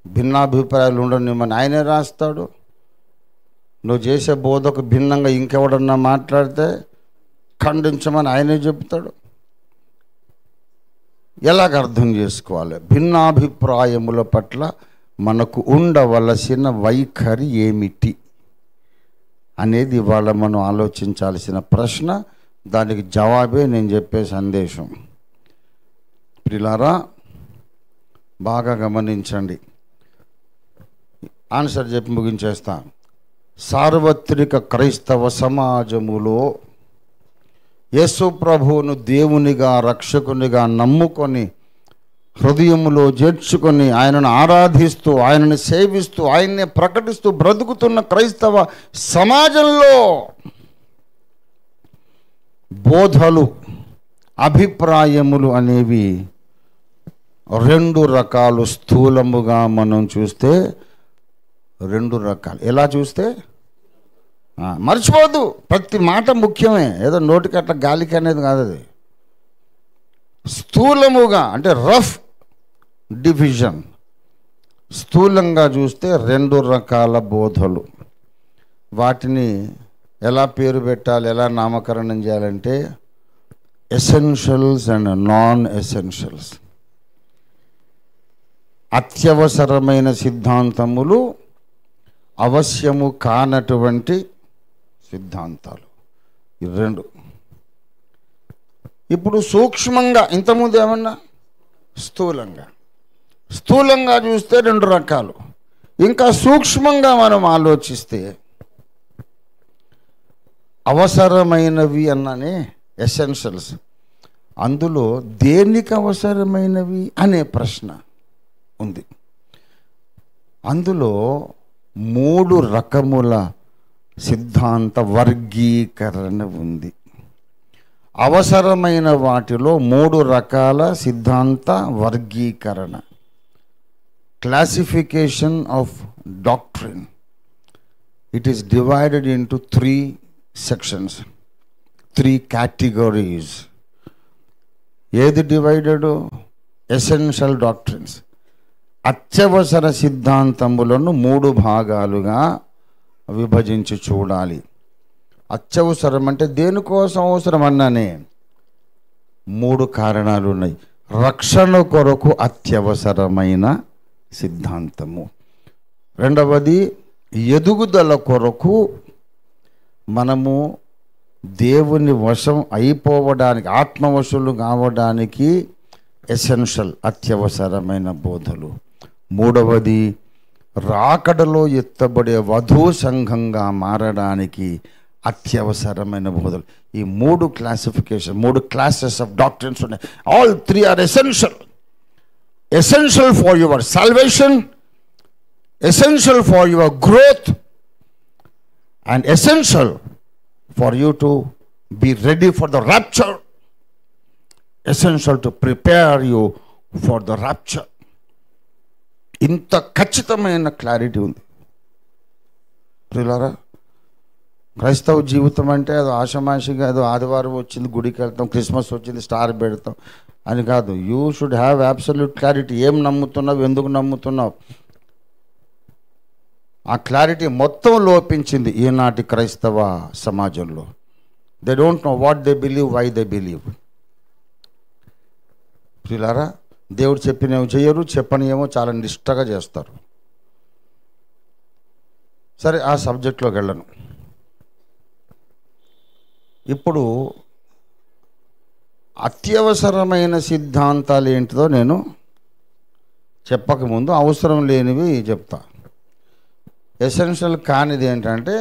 భిన్నాభిప్రాయాలు ఉండనివ్వమని ఆయనే రాస్తాడు. నువ్వు చేసే బోధకు భిన్నంగా ఇంకెవడన్నా మాట్లాడితే ఖండించమని ఆయనే చెప్తాడు. ఎలాగ అర్థం చేసుకోవాలి? భిన్నాభిప్రాయముల పట్ల మనకు ఉండవలసిన వైఖరి ఏమిటి అనేది ఇవాళ మనం ఆలోచించాల్సిన ప్రశ్న. దానికి జవాబే నేను చెప్పే సందేశం. ప్రియులారా బాగా గమనించండి, ఆన్సర్ చెప్పి ముగించేస్తా. సార్వత్రిక క్రైస్తవ సమాజములో యేసు ప్రభువును దేవునిగా రక్షకునిగా నమ్ముకొని హృదయములో చేర్చుకొని ఆయనను ఆరాధిస్తూ ఆయనను సేవిస్తూ ఆయన్నే ప్రకటిస్తూ బ్రతుకుతున్న క్రైస్తవ సమాజంలో బోధలు, అభిప్రాయములు అనేవి 2 రకాలు. స్థూలముగా మనం చూస్తే 2 రకాలు. ఎలా చూస్తే మర్చిపోదు, ప్రతి మాట ముఖ్యమే, ఏదో నోటికి అట్లా గాలికి అనేది కాదు అది. స్థూలముగా అంటే రఫ్ డివిజన్, స్థూలంగా చూస్తే 2 రకాల బోధలు. వాటిని ఎలా పేరు పెట్టాలి, ఎలా నామకరణం చేయాలంటే ఎసెన్షియల్స్ అండ్ నాన్ ఎసెన్షియల్స్. అత్యవసరమైన సిద్ధాంతములు, అవశ్యము కానటువంటి సిద్ధాంతాలు, ఈ 2. ఇప్పుడు సూక్ష్మంగా, ఇంతకుముందు ఏమన్నా స్థూలంగా చూస్తే 2 రకాలు. ఇంకా సూక్ష్మంగా మనం ఆలోచిస్తే అవసరమైనవి అన్ననే ఎసెన్షియల్స్. అందులో దేనికి అవసరమైనవి అనే ప్రశ్న ఉంది. అందులో 3 రకముల సిద్ధాంత వర్గీకరణ ఉంది. అవసరమైన వాటిలో 3 రకాల సిద్ధాంత వర్గీకరణ, classification of doctrine. It is divided into 3 sections, 3 categories. ఏది డివైడెడ్? ఎసెన్షియల్ డాక్ట్రిన్స్, అత్యవసర సిద్ధాంతములను 3 భాగాలుగా విభజించి చూడాలి. అత్యవసరం అంటే దేనికోసం అవసరం అన్నానే 3 కారణాలు ఉన్నాయి. రక్షణ కొరకు అత్యవసరమైన సిద్ధాంతము. రెండవది ఎదుగుదల కొరకు, మనము దేవుని వశం అయిపోవడానికి, ఆత్మవశులు కావడానికి ఎసెన్షియల్, అత్యవసరమైన బోధలు. మూడవది రాకడలో ఎత్తబడే వధూ సంఘంగా మారడానికి అత్యవసరమైన బోధలు. ఈ 3 క్లాసిఫికేషన్, 3 క్లాసెస్ ఆఫ్ డాక్ట్రిన్స్ ఉన్నాయి. All 3 are essential. Essential for your salvation, essential for your growth, and essential for you to be ready for the rapture, essential to prepare you for the rapture. ఇంత ఖచ్చితమైన clarity ఉంది ప్రియులారా. క్రైస్తవ జీవితం అంటే అది ఆషమాషిగా ఏదో ఆదివారం వచ్చింది గుడికి వెళ్తాం, క్రిస్మస్ వచ్చింది స్టార్ పెడతాం అని కాదు. You should have absolute clarity. ఏం నమ్ముతున్నావు, ఎందుకు నమ్ముతున్నావు, ఆ క్లారిటీ మొత్తం లోపించింది ఈనాటి క్రైస్తవ సమాజంలో. They don't know what they believe, why they believe. ప్రియులారా, దేవుడు చెప్పినేమో చేయరు, చెప్పనియేమో చాలా నిష్టగా చేస్తారు. సరే, ఆ సబ్జెక్ట్లోకి వెళ్ళను. ఇప్పుడు అత్యవసరమైన సిద్ధాంతాలు ఏంటిదో నేను చెప్పకముందు అవసరం లేనివి చెప్తా. ఎసెన్షియల్ కానిది ఏంటంటే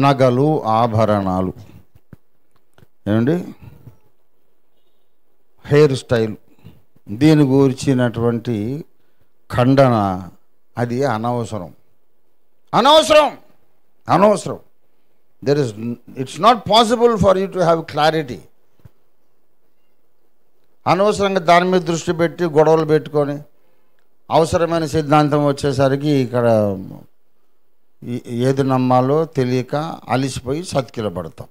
నగలు, ఆభరణాలు, ఏమండి, హెయిర్ స్టైల్, దీని గురించినటువంటి ఖండన అది అనవసరం, అనవసరం, అనవసరం. It's not possible for you to have clarity. అనవసరంగా దాని మీద దృష్టి పెట్టి గొడవలు పెట్టుకొని అవసరమైన సిద్ధాంతం వచ్చేసరికి ఇక్కడ ఏది నమ్మాలో తెలియక అలిసిపోయి సతికిల పడతాం.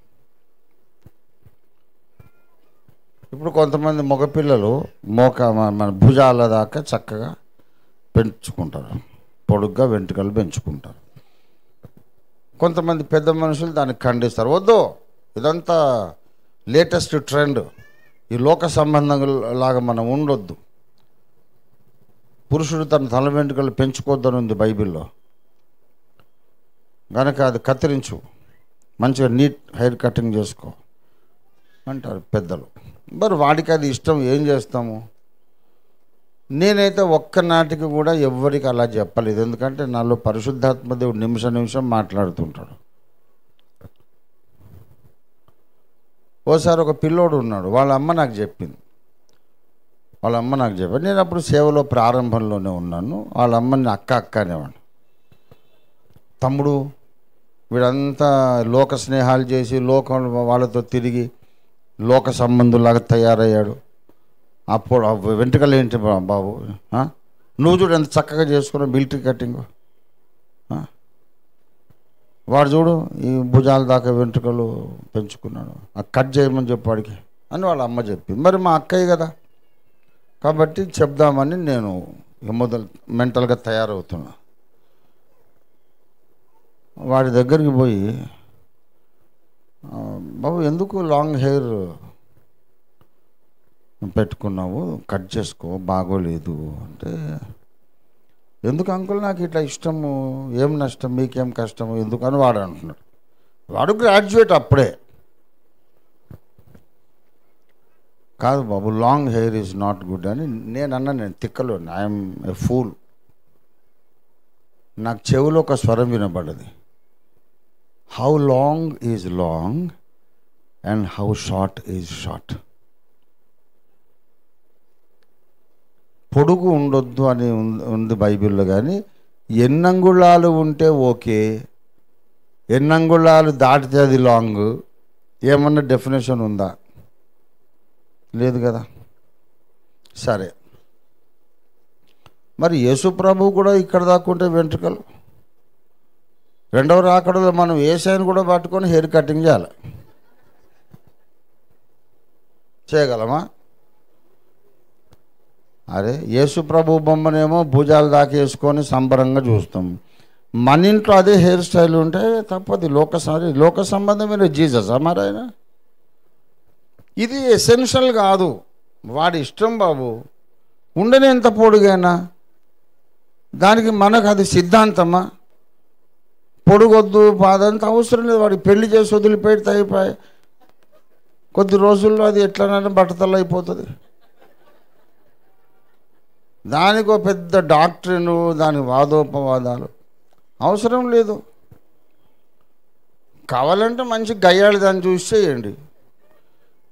ఇప్పుడు కొంతమంది మగపిల్లలు మన భుజాల దాకా చక్కగా పెంచుకుంటారు, పొడుగ్గా వెంట్రుకలు పెంచుకుంటారు. కొంతమంది పెద్ద మనుషులు దాన్ని ఖండిస్తారు. వద్దు, ఇదంతా లేటెస్ట్ ట్రెండ్, ఈ లోక సంబంధం లాగా మనం ఉండొద్దు. పురుషుడు తన తల వెంట్రుకలు పెంచుకోవద్దని ఉంది బైబిల్లో, కనుక అది కత్తిరించు, మంచిగా నీట్ హెయిర్ కటింగ్ చేసుకో అంటారు పెద్దలు. మరి వాడికి అది ఇష్టం, ఏం చేస్తాము. నేనైతే ఒక్కనాటికి కూడా ఎవ్వరికి అలా చెప్పలేదు, ఎందుకంటే నాలో పరిశుద్ధాత్మ దేవుడు నిమిషం మాట్లాడుతుంటాడు. ఓసారి ఒక పిల్లోడు ఉన్నాడు, వాళ్ళ అమ్మ నాకు చెప్పింది. నేను అప్పుడు సేవలో ప్రారంభంలోనే ఉన్నాను. వాళ్ళ అమ్మని అక్క అనేవాడు. తమ్ముడు వీడంతా లోక స్నేహాలు చేసి లోకం వాళ్ళతో తిరిగి లోక సంబంధులాగా తయారయ్యాడు. అప్పుడు వెంట్రుకలు ఏంటి బాబు, నువ్వు చూడు ఎంత చక్కగా చేసుకున్నావు మిలిటరీ కటింగ్, వాడు చూడు ఈ భుజాల దాకా వెంట్రుకలు పెంచుకున్నాడు, కట్ చేయమని చెప్పాడికి అని వాళ్ళ అమ్మ చెప్పింది. మరి మా అక్కయ్య కదా కాబట్టి చెప్దామని నేను మొదలు మెంటల్గా తయారవుతున్నా. వాడి దగ్గరికి పోయి, బాబు ఎందుకు లాంగ్ హెయిర్ పెట్టుకున్నావు, కట్ చేసుకో, బాగోలేదు అంటే, ఎందుకు అంకుల్ నాకు ఇట్లా ఇష్టము, ఏం నష్టం, మీకేం కష్టము, ఎందుకని వాడు అంటున్నాడు. వాడు గ్రాడ్యుయేట్ అప్పుడే. కాదు బాబు, long hair is not good అని నేను తిక్కలో, ఐఎమ్ ఏ ఫూల్. నాకు చెవిలో ఒక స్వరం వినబడ్డది, how long is long and how short is short. పొడుగు ఉండొద్దు అని ఉంది బైబిల్లో, కానీ ఎన్నంగుళాలు ఉంటే ఓకే, ఎన్నంగుళాలు దాటితే అది లాంగ్, ఏమన్నా డెఫినేషన్ ఉందా? లేదు కదా. సరే, మరి యేసు ప్రభు కూడా ఇక్కడ దాక్కుంటే వెంట్రుకలు, రెండవ రాకడలో మనం యేసయ్యను కూడా పట్టుకొని హెయిర్ కటింగ్ చేయాలి, చేయగలమా? అరే, యేసు ప్రభు బొమ్మనేమో భుజాలు దాకా వేసుకొని సంబరంగా చూస్తాం, మన ఇంట్లో అదే హెయిర్ స్టైల్ ఉంటే తప్పది. లోక సంబంధమైన జీసస్ అమరాయన. ఇది ఎసెన్షియల్ కాదు, వాడి ఇష్టం బాబు, ఉండని ఎంత పొడుగైనా. దానికి మనకు అది సిద్ధాంతమా? పొడుగొద్దు పాదంత అవసరం లేదు, వాడికి పెళ్లి చేసి వదిలిపెడితే అయిపోయి కొద్ది రోజుల్లో అది ఎట్లనైనా బట్టతల అయిపోతుంది. దానికి ఒక పెద్ద డాక్టరీను, దానికి వాదోపవాదాలు అవసరం లేదు. కావాలంటే మంచి గయ్యాళి దాన్ని చూసి చేయండి,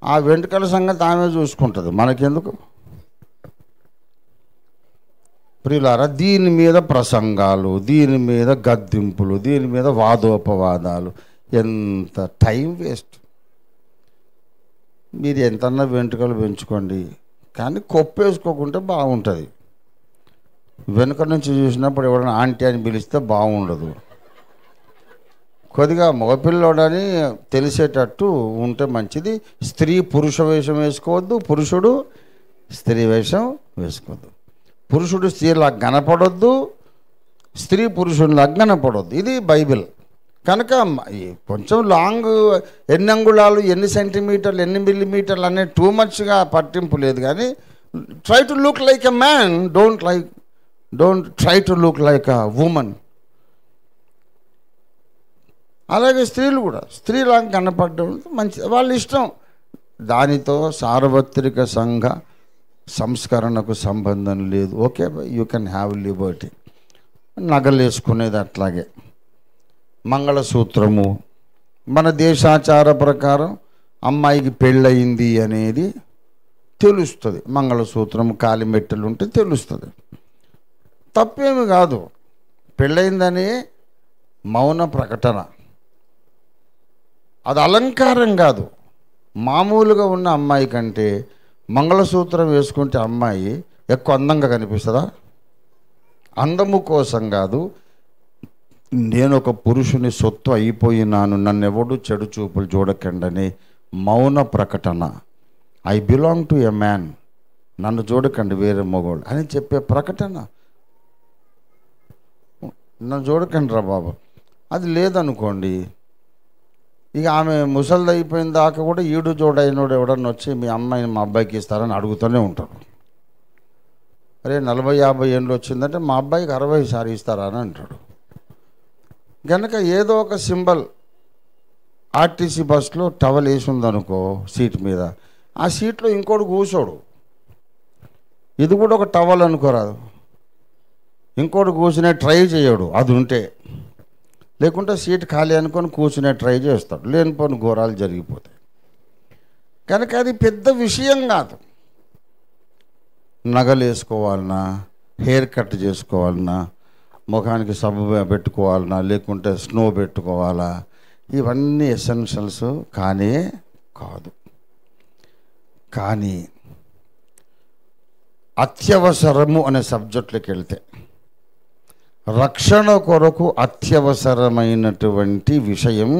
ఆ వెంట్రుకల సంగతి ఆమె చూసుకుంటుంది, మనకెందుకు? ప్రియులారా, దీని మీద ప్రసంగాలు, దీని మీద గద్దింపులు, దీని మీద వాదోపవాదాలు ఎంత టైం వేస్ట్. మీరు ఎంతన్నా వెంట్రుకలు పెంచుకోండి, కానీ కొప్పేసుకోకుంటే బాగుంటుంది. వెనుక నుంచి చూసినప్పుడు ఎవరైనా ఆంటీ అని పిలిస్తే బాగుండదు. కొద్దిగా మగపిల్లోడని తెలిసేటట్టు ఉంటే మంచిది. స్త్రీ పురుష వేషం వేసుకోవద్దు, పురుషుడు స్త్రీ వేషం వేసుకోవద్దు. పురుషుడు స్త్రీలా కనపడొద్దు, స్త్రీ పురుషునిలా కనపడొద్దు. ఇది బైబిల్. కనుక కొంచెం లాంగ్, ఎన్ని అంగుళాలు, ఎన్ని సెంటీమీటర్లు, ఎన్ని మిల్లీమీటర్లు అనే టూ మచ్గా పట్టింపు లేదు. కానీ try to look like a man, don't try to look like a women. అలాగే స్త్రీలు కూడా స్త్రీలాగా కనపడడం మంచి, వాళ్ళ ఇష్టం. దానితో సార్వత్రిక సంఘ సంస్కరణకు సంబంధం లేదు. Okay, you can have Liberty. నగలు వేసుకునేది అట్లాగే. మంగళసూత్రము మన దేశాచార ప్రకారం అమ్మాయికి పెళ్ళయింది అనేది తెలుస్తుంది. మంగళసూత్రం కాలిమెట్టెలు ఉంటే తెలుస్తుంది, తప్పేమి కాదు. పెళ్ళయిందని మౌన ప్రకటన, అది అలంకారం కాదు. మామూలుగా ఉన్న అమ్మాయి కంటే మంగళసూత్రం వేసుకుంటే అమ్మాయి ఎక్కువ అందంగా కనిపిస్తుందా? అందము కోసం కాదు, నేను ఒక పురుషుని సొత్తు అయిపోయినాను, నన్ను ఎవడు చెడు చూపులు చూడకండి మౌన ప్రకటన. I belong to a man, నన్ను చూడకండి వేరే మగోళ్ళు అని చెప్పే ప్రకటన. నన్ను చూడకండి రా బాబు. అది లేదనుకోండి, ఇక ఆమె ముసలిది అయిపోయిన దాకా కూడా ఈడు జోడైనోడు ఎవడన్నా వచ్చి మీ అమ్మాయిని మా అబ్బాయికి ఇస్తారని అడుగుతూనే ఉంటారు. అరే 40-50 ఏళ్ళు వచ్చిందంటే మా అబ్బాయికి 60 సారి ఇస్తారా అని అంటాడు. కనుక ఏదో ఒక సింబల్, ఆర్టీసీ బస్సులో టవల్ వేసి ఉందనుకో సీట్ మీద, ఆ సీట్లో ఇంకోటి కూర్చోడు, ఇది కూడా ఒక టవల్ అనుకోరాదు, ఇంకోటి కూర్చునే ట్రై చేయడు. అది ఉంటే, లేకుంటే సీట్ ఖాళీ అనుకొని కూర్చునే ట్రై చేస్తాడు. లేనిపోని ఘోరాలు జరిగిపోతాయి. కనుక అది పెద్ద విషయం కాదు. నగలు వేసుకోవాలన్నా, హెయిర్ కట్ చేసుకోవాలన్నా, ముఖానికి సబ్బు పెట్టుకోవాలన్నా, లేకుంటే స్నో పెట్టుకోవాలా, ఇవన్నీ ఎసెన్షియల్స్ కానే కాదు. కానీ అత్యవసరము అనే సబ్జెక్టులోకి వెళ్తే, రక్షణ కొరకు అత్యవసరమైనటువంటి విషయం,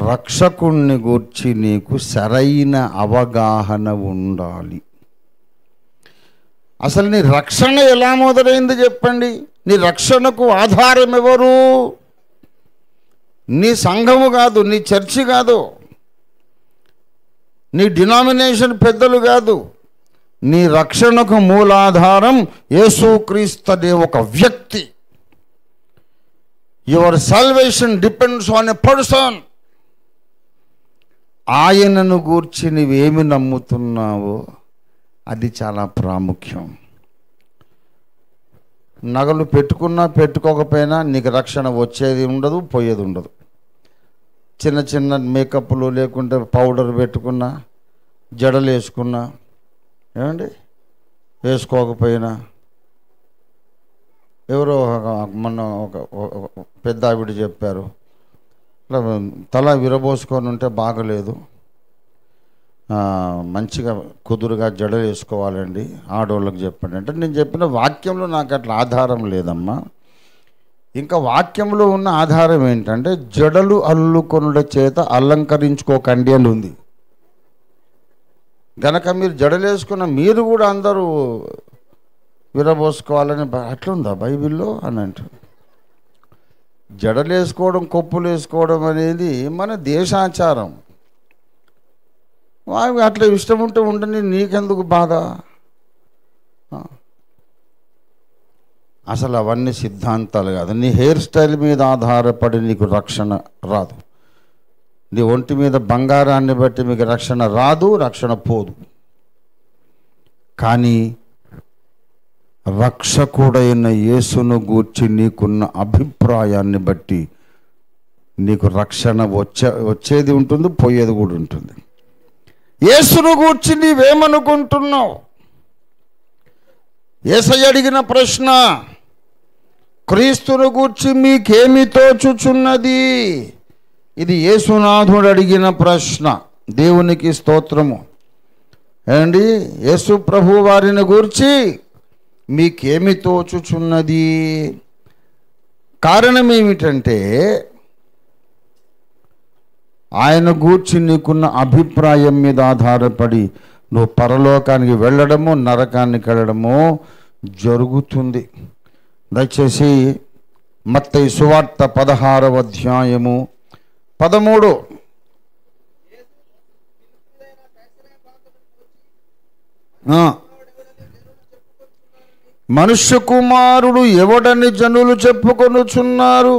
రక్షకుణ్ణి గూర్చి నీకు సరైన అవగాహన ఉండాలి. అసలు నీ రక్షణ ఎలా మొదలైంది చెప్పండి? నీ రక్షణకు ఆధారం ఎవరు? నీ సంఘము కాదు, నీ చర్చి కాదు, నీ డినామినేషన్ పెద్దలు కాదు. నీ రక్షణకు మూలాధారం యేసుక్రీస్తు అనే ఒక వ్యక్తి. Your salvation depends on a person. ఆయనను గూర్చి నువ్వేమి నమ్ముతున్నావో అది చాలా ప్రాముఖ్యం. నగలు పెట్టుకున్నా పెట్టుకోకపోయినా నీకు రక్షణ వచ్చేది ఉండదు, పోయేది ఉండదు. చిన్న చిన్న మేకప్లు లేకుంటే పౌడర్ పెట్టుకున్నా, జడలు వేసుకున్నా, ఏమండి వేసుకోకపోయినా, ఎవరో మొన్న ఒక పెద్ద ఆవిడ చెప్పారు, తల విరబోసుకొని ఉంటే బాగలేదు, మంచిగా కుదురుగా జడలు వేసుకోవాలండి ఆడవాళ్ళకి చెప్పండి అంటే, నేను చెప్పిన వాక్యంలో నాకు అట్లా ఆధారం లేదమ్మా. ఇంకా వాక్యంలో ఉన్న ఆధారం ఏంటంటే, జడలు అల్లుకొనుట చేత అలంకరించుకోకండి అని ఉంది. గనక మీరు జడలు వేసుకున్న మీరు కూడా అందరూ విరబోసుకోవాలని అట్లుందా బైబిల్లో అని అంటారు. జడలు వేసుకోవడం, కొప్పులు వేసుకోవడం అనేది మన దేశాచారం. వారికి అట్లా ఇష్టం ఉంటే ఉండని, నీకెందుకు బాధ? అసలు అవన్నీ సిద్ధాంతాలు కాదు. నీ హెయిర్ స్టైల్ మీద ఆధారపడి నీకు రక్షణ రాదు. నీ ఒంటి మీద బంగారాన్ని బట్టి మీకు రక్షణ రాదు, రక్షణ పోదు. కానీ రక్షకుడైన యేసును గూర్చి నీకున్న అభిప్రాయాన్ని బట్టి నీకు రక్షణ వచ్చేది ఉంటుంది, పోయేది కూడా ఉంటుంది. యేసును గూర్చి నీవేమనుకుంటున్నావు? యేసయ్య అడిగిన ప్రశ్న, క్రీస్తును గూర్చి మీకేమి తోచుచున్నది? ఇది యేసునాథుడు అడిగిన ప్రశ్న. దేవునికి స్తోత్రము. ఏమండి, యేసు ప్రభు వారిని గూర్చి మీకేమి తోచుచున్నది? కారణం ఏమిటంటే ఆయన గూర్చి నీకున్న అభిప్రాయం మీద ఆధారపడి నువ్వు పరలోకానికి వెళ్ళడము, నరకానికి వెళ్ళడము జరుగుతుంది. దయచేసి మత్తయి సువార్త 16వ అధ్యాయము 13. మనుష్య కుమారుడు ఎవడని జనులు చెప్పుకొనుచున్నారు?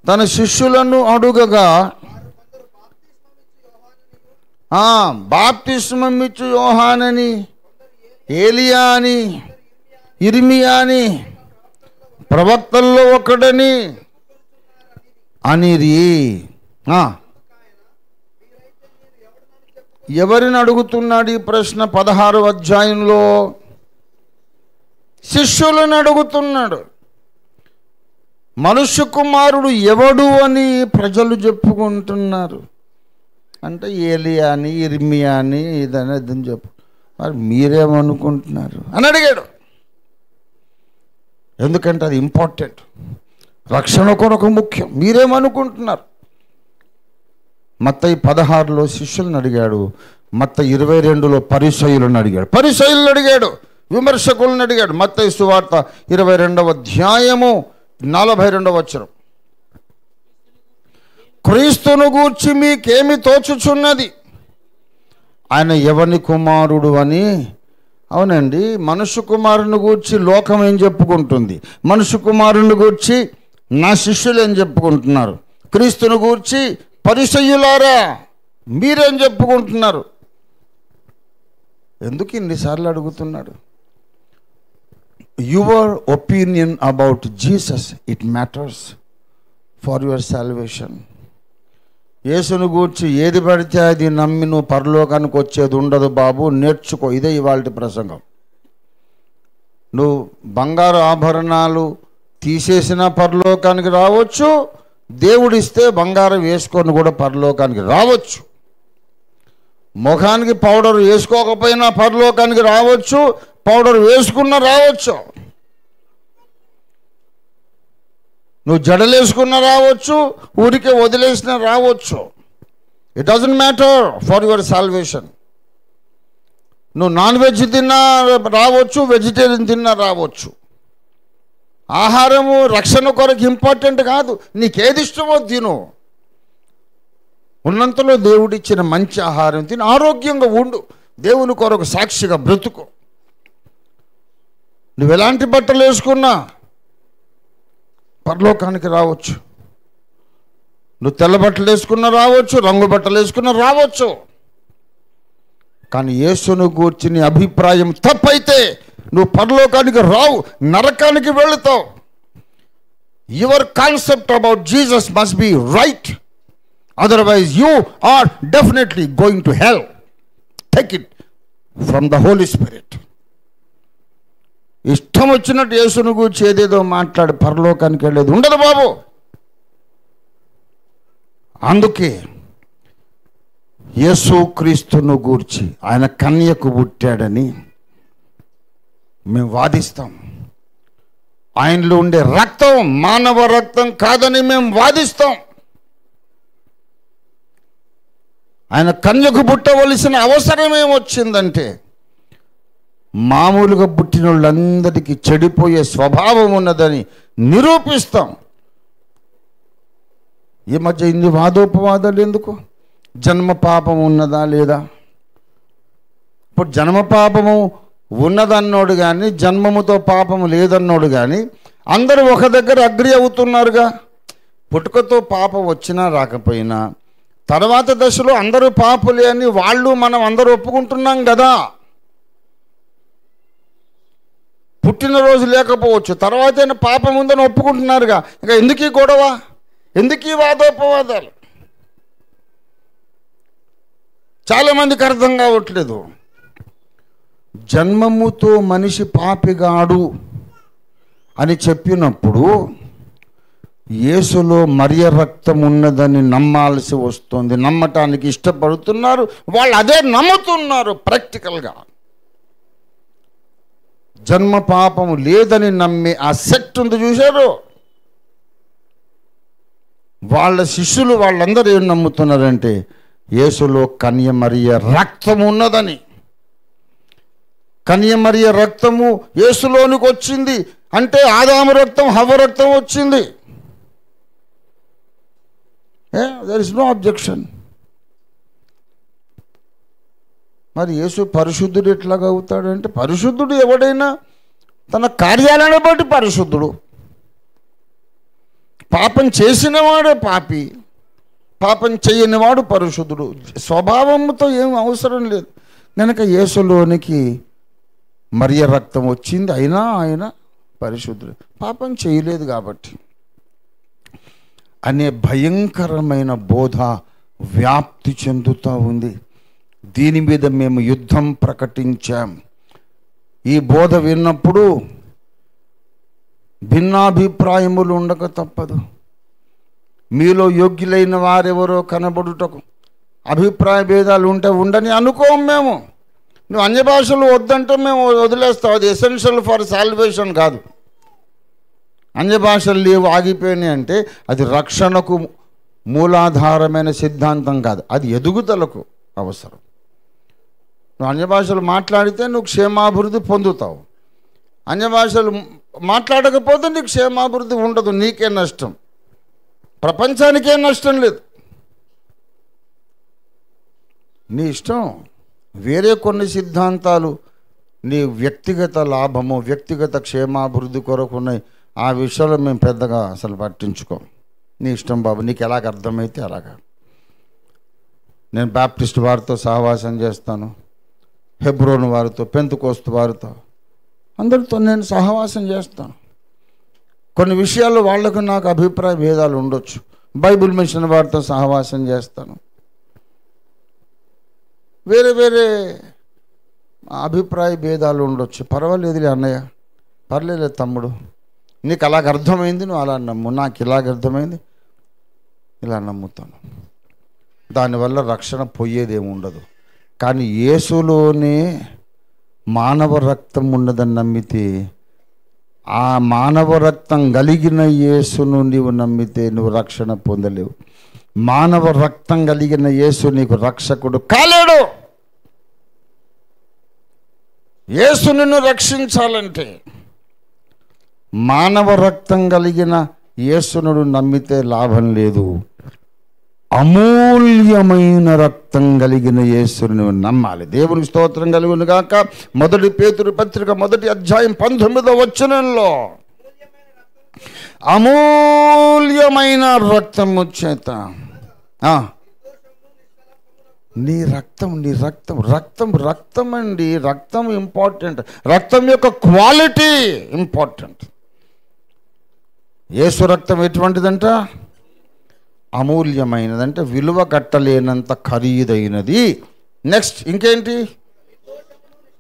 తన శిష్యులను అడుగగా బాప్తిస్మమిచ్చు యోహానని, ఏలియా అని, ఇర్మియా అని, ప్రవక్తల్లో ఒకడని అనిరి. ఎవరిని అడుగుతున్నాడు ఈ ప్రశ్న? 16వ అధ్యాయంలో శిష్యులను అడుగుతున్నాడు. మనుష్య కుమారుడు ఎవడు అని ప్రజలు చెప్పుకుంటున్నారు అంటే ఏలియా అని, ఇర్మియా అని, ఇదని అదని చెప్పు. మరి మీరేమనుకుంటున్నారు అని అడిగాడు. ఎందుకంటే అది ఇంపార్టెంట్, రక్షణ కొరకు ముఖ్యం. మీరేమనుకుంటున్నారు? మత్తయి 16లో శిష్యులను అడిగాడు, మత్తయి 22లో పరిసయ్యులను అడిగాడు. పరిసయ్యులను అడిగాడు, విమర్శకులను అడిగాడు. మత్తయి సువార్త 22వ అధ్యాయము 42వ వచనం. క్రీస్తును గూర్చి మీకేమి తోచుచున్నది? ఆయన ఎవని కుమారుడు అని. అవునండి, మనుష్య కుమారుని గూర్చి లోకం ఏం చెప్పుకుంటుంది? మనుష్య కుమారుని గూర్చి నా శిష్యులు ఏం చెప్పుకుంటున్నారు? క్రీస్తును గూర్చి పరిసయ్యులారా మీరేం చెప్పుకుంటున్నారు? ఎందుకు ఇన్నిసార్లు అడుగుతున్నాడు? Your opinion about Jesus, it matters for your salvation. యేసును గూర్చి ఏది పడితే అది నమ్మి నువ్వు పరలోకానికి వచ్చేది ఉండదు బాబు, నేర్చుకో. ఇదే ఇవాళ ప్రసంగం. నువ్వు బంగారు ఆభరణాలు తీసేసిన పరలోకానికి రావచ్చు, దేవుడిస్తే బంగారం వేసుకొని కూడా పరలోకానికి రావచ్చు. ముఖానికి పౌడర్ వేసుకోకపోయినా పరలోకానికి రావచ్చు, పౌడర్ వేసుకున్నా రావచ్చు. నువ్వు జడలేసుకున్నా రావచ్చు, ఊరికే వదిలేసినా రావచ్చు. It doesn't matter for your salvation. నువ్వు నాన్ వెజ్ తిన్నా రావచ్చు, వెజిటేరియన్ తిన్నా రావచ్చు. ఆహారము రక్షణ కొరకు ఇంపార్టెంట్ కాదు. నీకేది ఇష్టమో తిను. ఉన్నంతలో దేవుడిచ్చిన మంచి ఆహారం తిని ఆరోగ్యంగా ఉండు. దేవుని కొరకు సాక్షిగా బ్రతుకు. నువ్వు ఎలాంటి బట్టలు వేసుకున్నా పరలోకానికి రావచ్చు. నువ్వు తెల్ల బట్టలు వేసుకున్నా రావచ్చు, రంగు బట్టలు వేసుకున్నా రావచ్చు. కానీ యేసును గూర్చి నీ అభిప్రాయం తప్పైతే నువ్వు పరలోకానికి రావు, నరకానికి వెళుతావు. Your concept about Jesus must be right, otherwise you are definitely going to hell. Take it from the holy spirit. ఇష్టం వచ్చినట్టు యేసును గూర్చి ఏదేదో మాట్లాడి పరలోకానికి వెళ్ళేది ఉండదు బాబు. అందుకే యేసు క్రీస్తును గూర్చి ఆయన కన్యకు పుట్టాడని మేము వాదిస్తాం. ఆయనలో ఉండే రక్తం మానవ రక్తం కాదని మేము వాదిస్తాం. ఆయన కన్యకు పుట్టవలసిన అవసరం ఏమొచ్చిందంటే మామూలుగా పుట్టిన వాళ్ళందరికీ చెడిపోయే స్వభావం ఉన్నదని నిరూపిస్తాం. ఈ మధ్య ఇన్ని వాదోపవాదాలు ఎందుకు? జన్మ పాపం ఉన్నదా లేదా? ఇప్పుడు జన్మ పాపము ఉన్నదన్నోడు కానీ జన్మముతో పాపము లేదన్నోడు కానీ అందరూ ఒక దగ్గర అగ్రి అవుతున్నారుగా. పుట్టుకతో పాపం వచ్చినా రాకపోయినా తర్వాత దశలో అందరూ పాపులే అని వాళ్ళు మనం అందరూ ఒప్పుకుంటున్నాం కదా. పుట్టినరోజు లేకపోవచ్చు, తర్వాతైనా పాపం ఉందని ఒప్పుకుంటున్నారుగా. ఇంకా ఎందుకు ఈ గొడవ, ఎందుకు ఈ వాదోపవాదాలు? చాలామందికి అర్థం కావట్లేదు. జన్మముతో మనిషి పాపిగాడు అని చెప్పినప్పుడు యేసులో మరియ రక్తం ఉన్నదని నమ్మాల్సి వస్తుంది. నమ్మటానికి ఇష్టపడుతున్నారు, వాళ్ళు అదే నమ్ముతున్నారు. ప్రాక్టికల్గా జన్మ పాపము లేదని నమ్మే ఆ సెక్ట్ ఉంది చూశారు, వాళ్ళ శిష్యులు వాళ్ళందరూ ఏం నమ్ముతున్నారంటే యేసులో కన్య మరియ రక్తం ఉన్నదని. కన్య మరియ రక్తము యేసులోనికి వచ్చింది అంటే ఆదాము రక్తం హవ్వ రక్తం వచ్చింది. There is no objection. మరి యేసు పరిశుద్ధుడు ఎట్లాగా అవుతాడు అంటే, పరిశుద్ధుడు ఎవడైనా తన కార్యాలను బట్టి పరిశుద్ధుడు. పాపం చేసినవాడే పాపి, పాపం చేయనివాడు పరిశుద్ధుడు. స్వభావంతో ఏం అవసరం లేదు. కనుక యేసులోనికి మరియ రక్తం వచ్చింది, అయినా ఆయన పరిశుద్ధుడు, పాపం చేయలేదు కాబట్టి అనే భయంకరమైన బోధ వ్యాప్తి చెందుతూ ఉంది. దీని మీద మేము యుద్ధం ప్రకటించాం. ఈ బోధ విన్నప్పుడు భిన్నాభిప్రాయములు ఉండక తప్పదు. మీలో యోగ్యులైన వారెవరో కనబడుటకు అభిప్రాయ భేదాలు ఉంటే ఉండని అనుకోం మేము. నువ్వు అన్య భాషలు వద్దంటే మేము వదిలేస్తాం. అది ఎసెన్షియల్ ఫర్ సాల్వేషన్ కాదు. అన్య భాషలు లేవు ఆగిపోయినాయి అంటే అది రక్షణకు మూలాధారమైన సిద్ధాంతం కాదు, అది ఎదుగుదలకు అవసరం. నువ్వు అన్య భాషలు మాట్లాడితే నువ్వు క్షేమాభివృద్ధి పొందుతావు. అన్య భాషలు మాట్లాడకపోతే నీకు క్షేమాభివృద్ధి ఉండదు, నీకే నష్టం, ప్రపంచానికే నష్టం లేదు. నీ ఇష్టం. వేరే కొన్ని సిద్ధాంతాలు నీ వ్యక్తిగత లాభము, వ్యక్తిగత క్షేమాభివృద్ధి కొరకు ఉన్నాయి. ఆ విషయంలో మేము పెద్దగా అసలు పట్టించుకోం. నీ ఇష్టం బాబు, నీకు ఎలాగ అర్థమైతే అలాగా. నేను బాప్టిస్ట్ వారితో సహవాసం చేస్తాను, హెబ్రోన్ వారితో, పెంతెకోస్తు వారితో, అందరితో నేను సహవాసం చేస్తాను. కొన్ని విషయాల్లో వాళ్లకు నాకు అభిప్రాయ భేదాలు ఉండొచ్చు. బైబిల్ మిషన్ వారితో సహవాసం చేస్తాను. వేరే వేరే అభిప్రాయ భేదాలు ఉండొచ్చు. పర్వాలేదులే అన్నయ్య, పర్లేదు తమ్ముడు, నీకు అలాగ అర్థమైంది నువ్వు అలా నమ్ము, నాకు ఇలాగ అర్థమైంది ఇలా నమ్ముతాను. దానివల్ల రక్షణ పోయేదేమి ఉండదు. కానీ యేసులోనే మానవ రక్తం ఉన్నదని నమ్మితే, ఆ మానవ రక్తం కలిగిన యేసును నీవు నమ్మితే నువ్వు రక్షణ పొందలేవు. మానవ రక్తం కలిగిన యేసు నీకు రక్షకుడు కాలేడు. యేసు నిన్ను రక్షించాలంటే మానవ రక్తం కలిగిన యేసును నమ్మితే లాభం లేదు. అమూల్యమైన రక్తం కలిగిన యేసును నమ్మాలి. దేవునికి స్తోత్రం కలుగును గాక. 1 పేతురు పత్రిక 1వ అధ్యాయం 19వ వచనంలో అమూల్యమైన రక్తము చేత నీ రక్తం, నీ రక్తం, రక్తం రక్తం అండి, రక్తం ఇంపార్టెంట్. రక్తం యొక్క క్వాలిటీ ఇంపార్టెంట్. యేసు రక్తం ఎటువంటిదంట? అమూల్యమైనదంటే విలువ కట్టలేనంత ఖరీదైనది. నెక్స్ట్ ఇంకేంటి?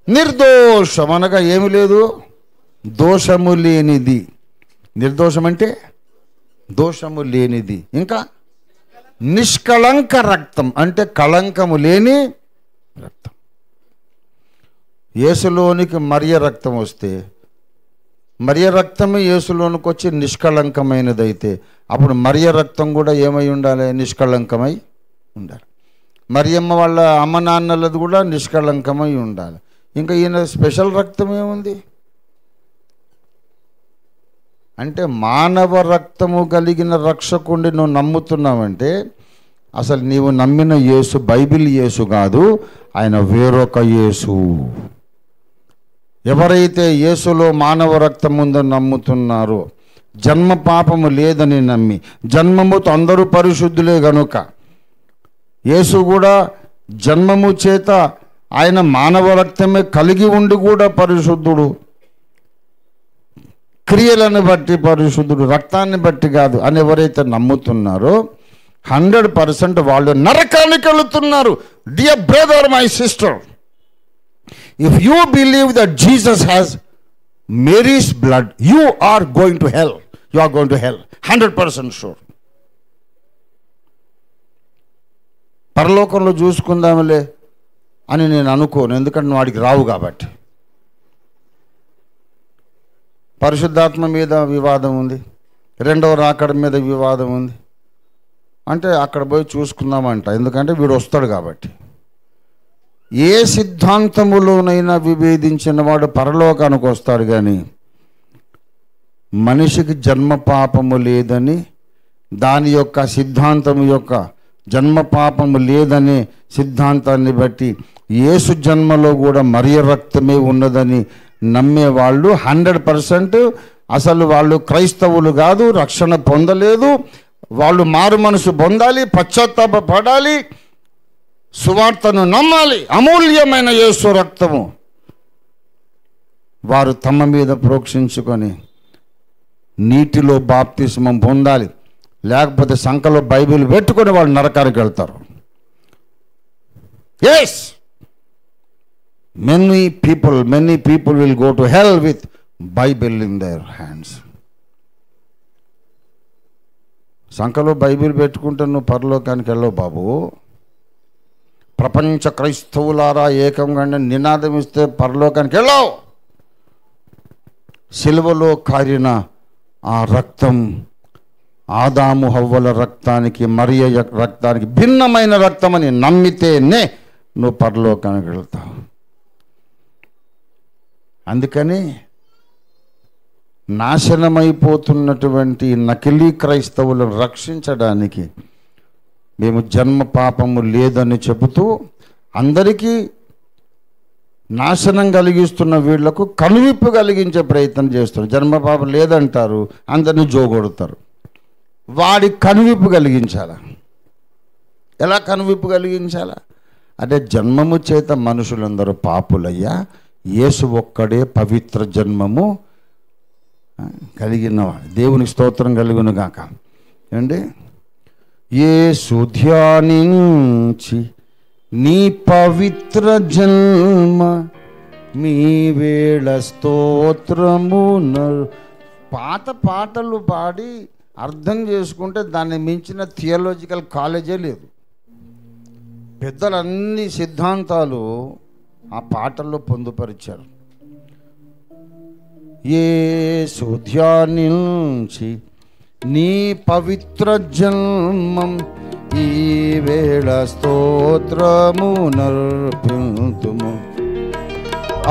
నిర్దోషం అనగా ఏమి లేదు, దోషము లేనిది. నిర్దోషం అంటే దోషము లేనిది. ఇంకా నిష్కళంక రక్తం అంటే కళంకము లేని రక్తం. యేసులోనికి మరియ రక్తం వస్తే, మరియ రక్తమే యేసులోనికి వచ్చి నిష్కళంకమైనదైతే అప్పుడు మరియ రక్తం కూడా ఏమై ఉండాలి? నిష్కళంకమై ఉండాలి. మరియమ్మ వాళ్ళ అమ్మ నాన్నలది కూడా నిష్కళంకమై ఉండాలి. ఇంకా ఈయన స్పెషల్ రక్తం ఏముంది అంటే, మానవ రక్తము కలిగిన రక్షకుడిని నువ్వు నమ్ముతున్నావంటే అసలు నీవు నమ్మిన యేసు బైబిల్ యేసు కాదు, ఆయన వేరొక యేసు. ఎవరైతే యేసులో మానవ రక్తం ఉందని నమ్ముతున్నారో, జన్మ పాపము లేదని నమ్మి, జన్మముతో అందరూ పరిశుద్ధులే గనుక యేసు కూడా జన్మము చేత ఆయన మానవ రక్తమే కలిగి ఉండి కూడా పరిశుద్ధుడు, క్రియలను బట్టి పరిశుద్ధుడు, రక్తాన్ని బట్టి కాదు అని ఎవరైతే నమ్ముతున్నారో 100% వాళ్ళు నరకానికి వెళుతున్నారు. Dear brother, my sister, if you believe that Jesus has Mary's blood, you are going to hell. You are going to hell, 100% sure. పరలోకంలో చూసుకుందాములే అని నేను అనుకోను, ఎందుకంటే వాడికి రావు కాబట్టి. పరిశుద్ధాత్మ మీద వివాదం ఉంది, రెండవ రాకడ మీద వివాదం ఉంది అంటే అక్కడ పోయి చూసుకుందామంట, ఎందుకంటే వీడు వస్తాడు కాబట్టి. ఏ సిద్ధాంతములోనైనా విభేదించిన వాడు పరలోకానికి వస్తాడు, కానీ మనిషికి జన్మ పాపము లేదని, దాని యొక్క సిద్ధాంతము యొక్క జన్మ పాపము లేదనే సిద్ధాంతాన్ని బట్టి యేసు జన్మలో కూడా మరియ రక్తమే ఉన్నదని నమ్మేవాళ్ళు 100% అసలు వాళ్ళు క్రైస్తవులు కాదు, రక్షణ పొందలేదు. వాళ్ళు మారు మనసు పొందాలి, పశ్చాత్తాపపడాలి, సువార్తను నమ్మాలి. అమూల్యమైన యేసు రక్తము వారు తమ మీద ప్రోక్షించుకొని నీటిలో బాప్తిస్మం పొందాలి, లేకపోతే సంకలో బైబిల్ పెట్టుకొని వాళ్ళు నరకానికి వెళ్తారు. Yes, many people will go to hell with Bible in their hands. సంకలో బైబిల్ పెట్టుకుంటే నువ్వు పరలోకానికి వెళ్ళవు బాబు. ప్రపంచ క్రైస్తవులారా ఏకంగా నినాదం ఇస్తే పరలోకానికి వెళ్ళవు. సిలువలో కారిన ఆ రక్తం ఆదాము హవ్వల రక్తానికి, మరియ రక్తానికి భిన్నమైన రక్తం అని నమ్మితేనే నువ్వు పరలోకానికి వెళ్తావు. అందుకని నాశనమైపోతున్నటువంటి నకిలీ క్రైస్తవులను రక్షించడానికి మేము జన్మ పాపము లేదని చెబుతూ అందరికీ నాశనం కలిగిస్తున్న వీళ్లకు కనువిప్పు కలిగించే ప్రయత్నం చేస్తున్నారు. జన్మ పాపం లేదంటారు, అందరినీ జోగొడతారు. వాడి కనువిప్పు కలిగించాలా? ఎలా కనువిప్పు కలిగించాలా అంటే, జన్మము చేత మనుషులందరూ పాపులయ్యా, యేసు ఒక్కడే పవిత్ర జన్మము కలిగినవాడు. దేవునికి స్తోత్రం కలుగును గాక. ఏమండి, యేసు ధ్యానించి నీ పవిత్ర జన్మ మీ వేళ స్తోత్రము. పాత పాటలు పాడి అర్థం చేసుకుంటే దాన్ని మించిన థియాలజికల్ కాలేజే లేదు. పెద్దలు అన్ని సిద్ధాంతాలు ఆ పాటల్లో పొందుపరిచారు. యేసు ధ్యానించి నీ పవిత్ర జన్మం ఈ వేళ స్తోత్రము నర్పింతుము.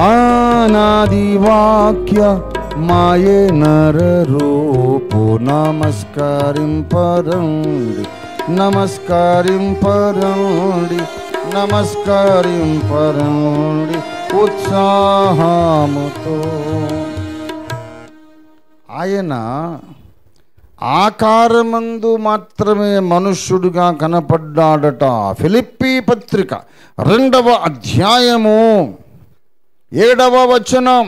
ఆనాది వాక్య మాయే నర రూపు నమస్కరింపరండి, నమస్కరింపరండి, నమస్కరింపరండి ఉత్సాహముతో. ఆయన ఆకారమందు మాత్రమే మనుష్యుడిగా కనపడ్డాడట. ఫిలిప్పీ పత్రిక 2వ అధ్యాయము 7వ వచనం.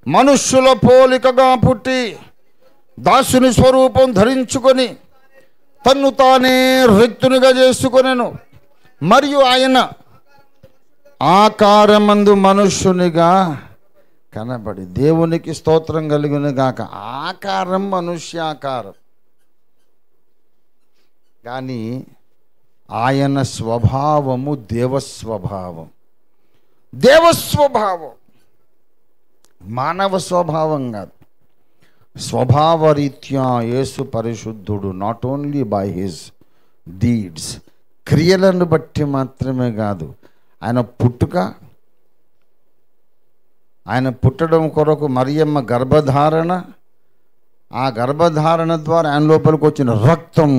మనుష్యుల పోలికగా పుట్టి దాసుని స్వరూపం ధరించుకొని తన్ను తానే రిక్తునిగా చేసుకొనెను. మరియు ఆయన ఆకారమందు మనుష్యునిగా కనబడి, దేవునికి స్తోత్రం కలుగును గాక. ఆకారం మనుష్యాకారం, కానీ ఆయన స్వభావము దేవస్వభావం. దేవస్వభావం, మానవ స్వభావం కాదు. స్వభావరీత్యా యేసు పరిశుద్ధుడు. Not only by his deeds, క్రియలను బట్టి మాత్రమే కాదు. ఆయన ఆయన పుట్టడం కొరకు మరియమ్మ గర్భధారణ, ఆ గర్భధారణ ద్వారా ఆయన లోపలికి వచ్చిన రక్తం,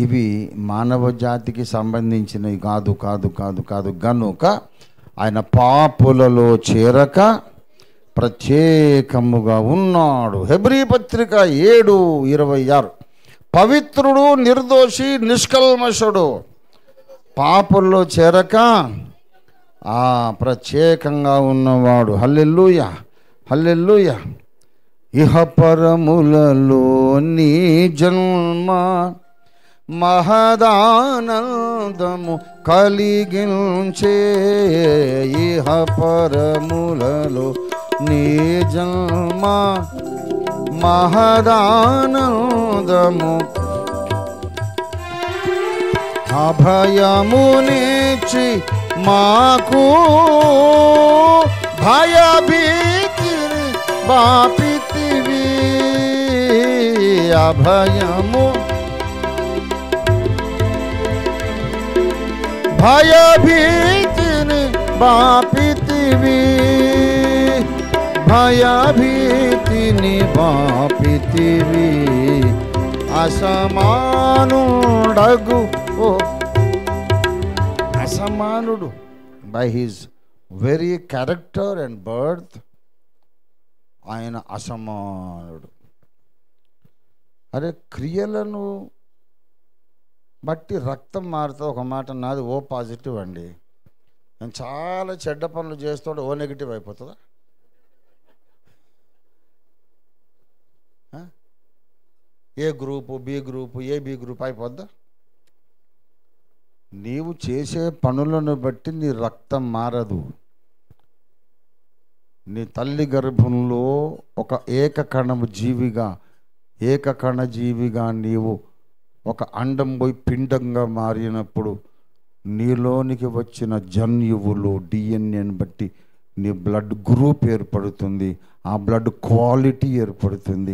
ఇవి మానవ జాతికి సంబంధించినవి కాదు కాదు కాదు కాదు గనుక ఆయన పాపులలో చేరక ప్రత్యేకముగా ఉన్నాడు. హెబ్రీ పత్రిక 7:26. పవిత్రుడు, నిర్దోషి, నిష్కల్మషుడు, పాపుల్లో చేరక ప్రత్యేకంగా ఉన్నవాడు. హల్లెలూయా, హల్లెలూయా. ఇహపరములలో నీ జన్మ మహదానందము కలిగించే. ఇహపరములలో నీ జన్మ మహదానందము అభయమునిచి మాకు భయభీతిని బాపితివి అభయము భయభీతిని బాపితివి భయభీతిని బాపితివి అసమానుడగు ఓ అసమానుడు by his very character and birth ఆయన అసమానుడు. అరే క్రియలను బట్టి రక్తం మారుతుంది ఒక మాట, నాది ఓ పాజిటివ్ అండి. నేను చాలా చెడ్డ పనులు చేస్తుంటే ఓ నెగిటివ్ అయిపోతుందా? A group, B group, AB group అయిపోద్దా? నీవు చేసే పనులను బట్టి నీ రక్తం మారదు. నీ తల్లి గర్భంలో ఒక ఏకకణము జీవిగా, ఏకకణ జీవిగా నీవు ఒక అండం పోయి పిండంగా మారినప్పుడు నీలోనికి వచ్చిన జన్యువులు డిఎన్ఏని బట్టి నీ బ్లడ్ గ్రూప్ ఏర్పడుతుంది, ఆ బ్లడ్ క్వాలిటీ ఏర్పడుతుంది.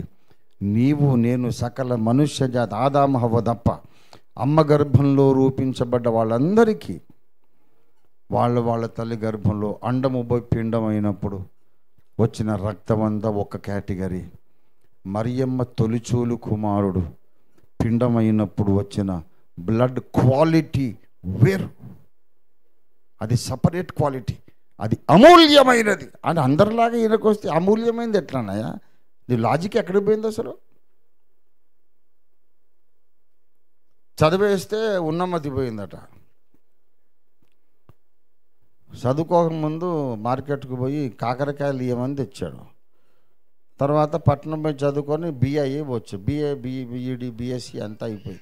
నీవు నేను సకల మనుష్య జాతి ఆదాము హవ్వ తప్ప అమ్మ గర్భంలో రూపించబడ్డ వాళ్ళందరికీ వాళ్ళ తల్లి గర్భంలో అండము పోయి పిండం అయినప్పుడు వచ్చిన రక్తం అంతా ఒక కేటగిరీ. మరియమ్మ తొలిచూలు కుమారుడు పిండమైనప్పుడు వచ్చిన బ్లడ్ క్వాలిటీ వేరు, అది సపరేట్ క్వాలిటీ, అది అమూల్యమైనది. అని అందరిలాగా ఈయనకు వస్తే అమూల్యమైనది ఎట్లాన్నాయా? నీ లాజిక్ ఎక్కడికి పోయింది అసలు? చదివేస్తే ఉన్నమతి పోయిందట. చదువుకోకముందు మార్కెట్కు పోయి కాకరకాయలు ఇవ్వమని తెచ్చాడు. తర్వాత పట్టణం పోయి చదువుకొని బిఏ వచ్చు, బిఈడి బిఎస్సి అంతా అయిపోయి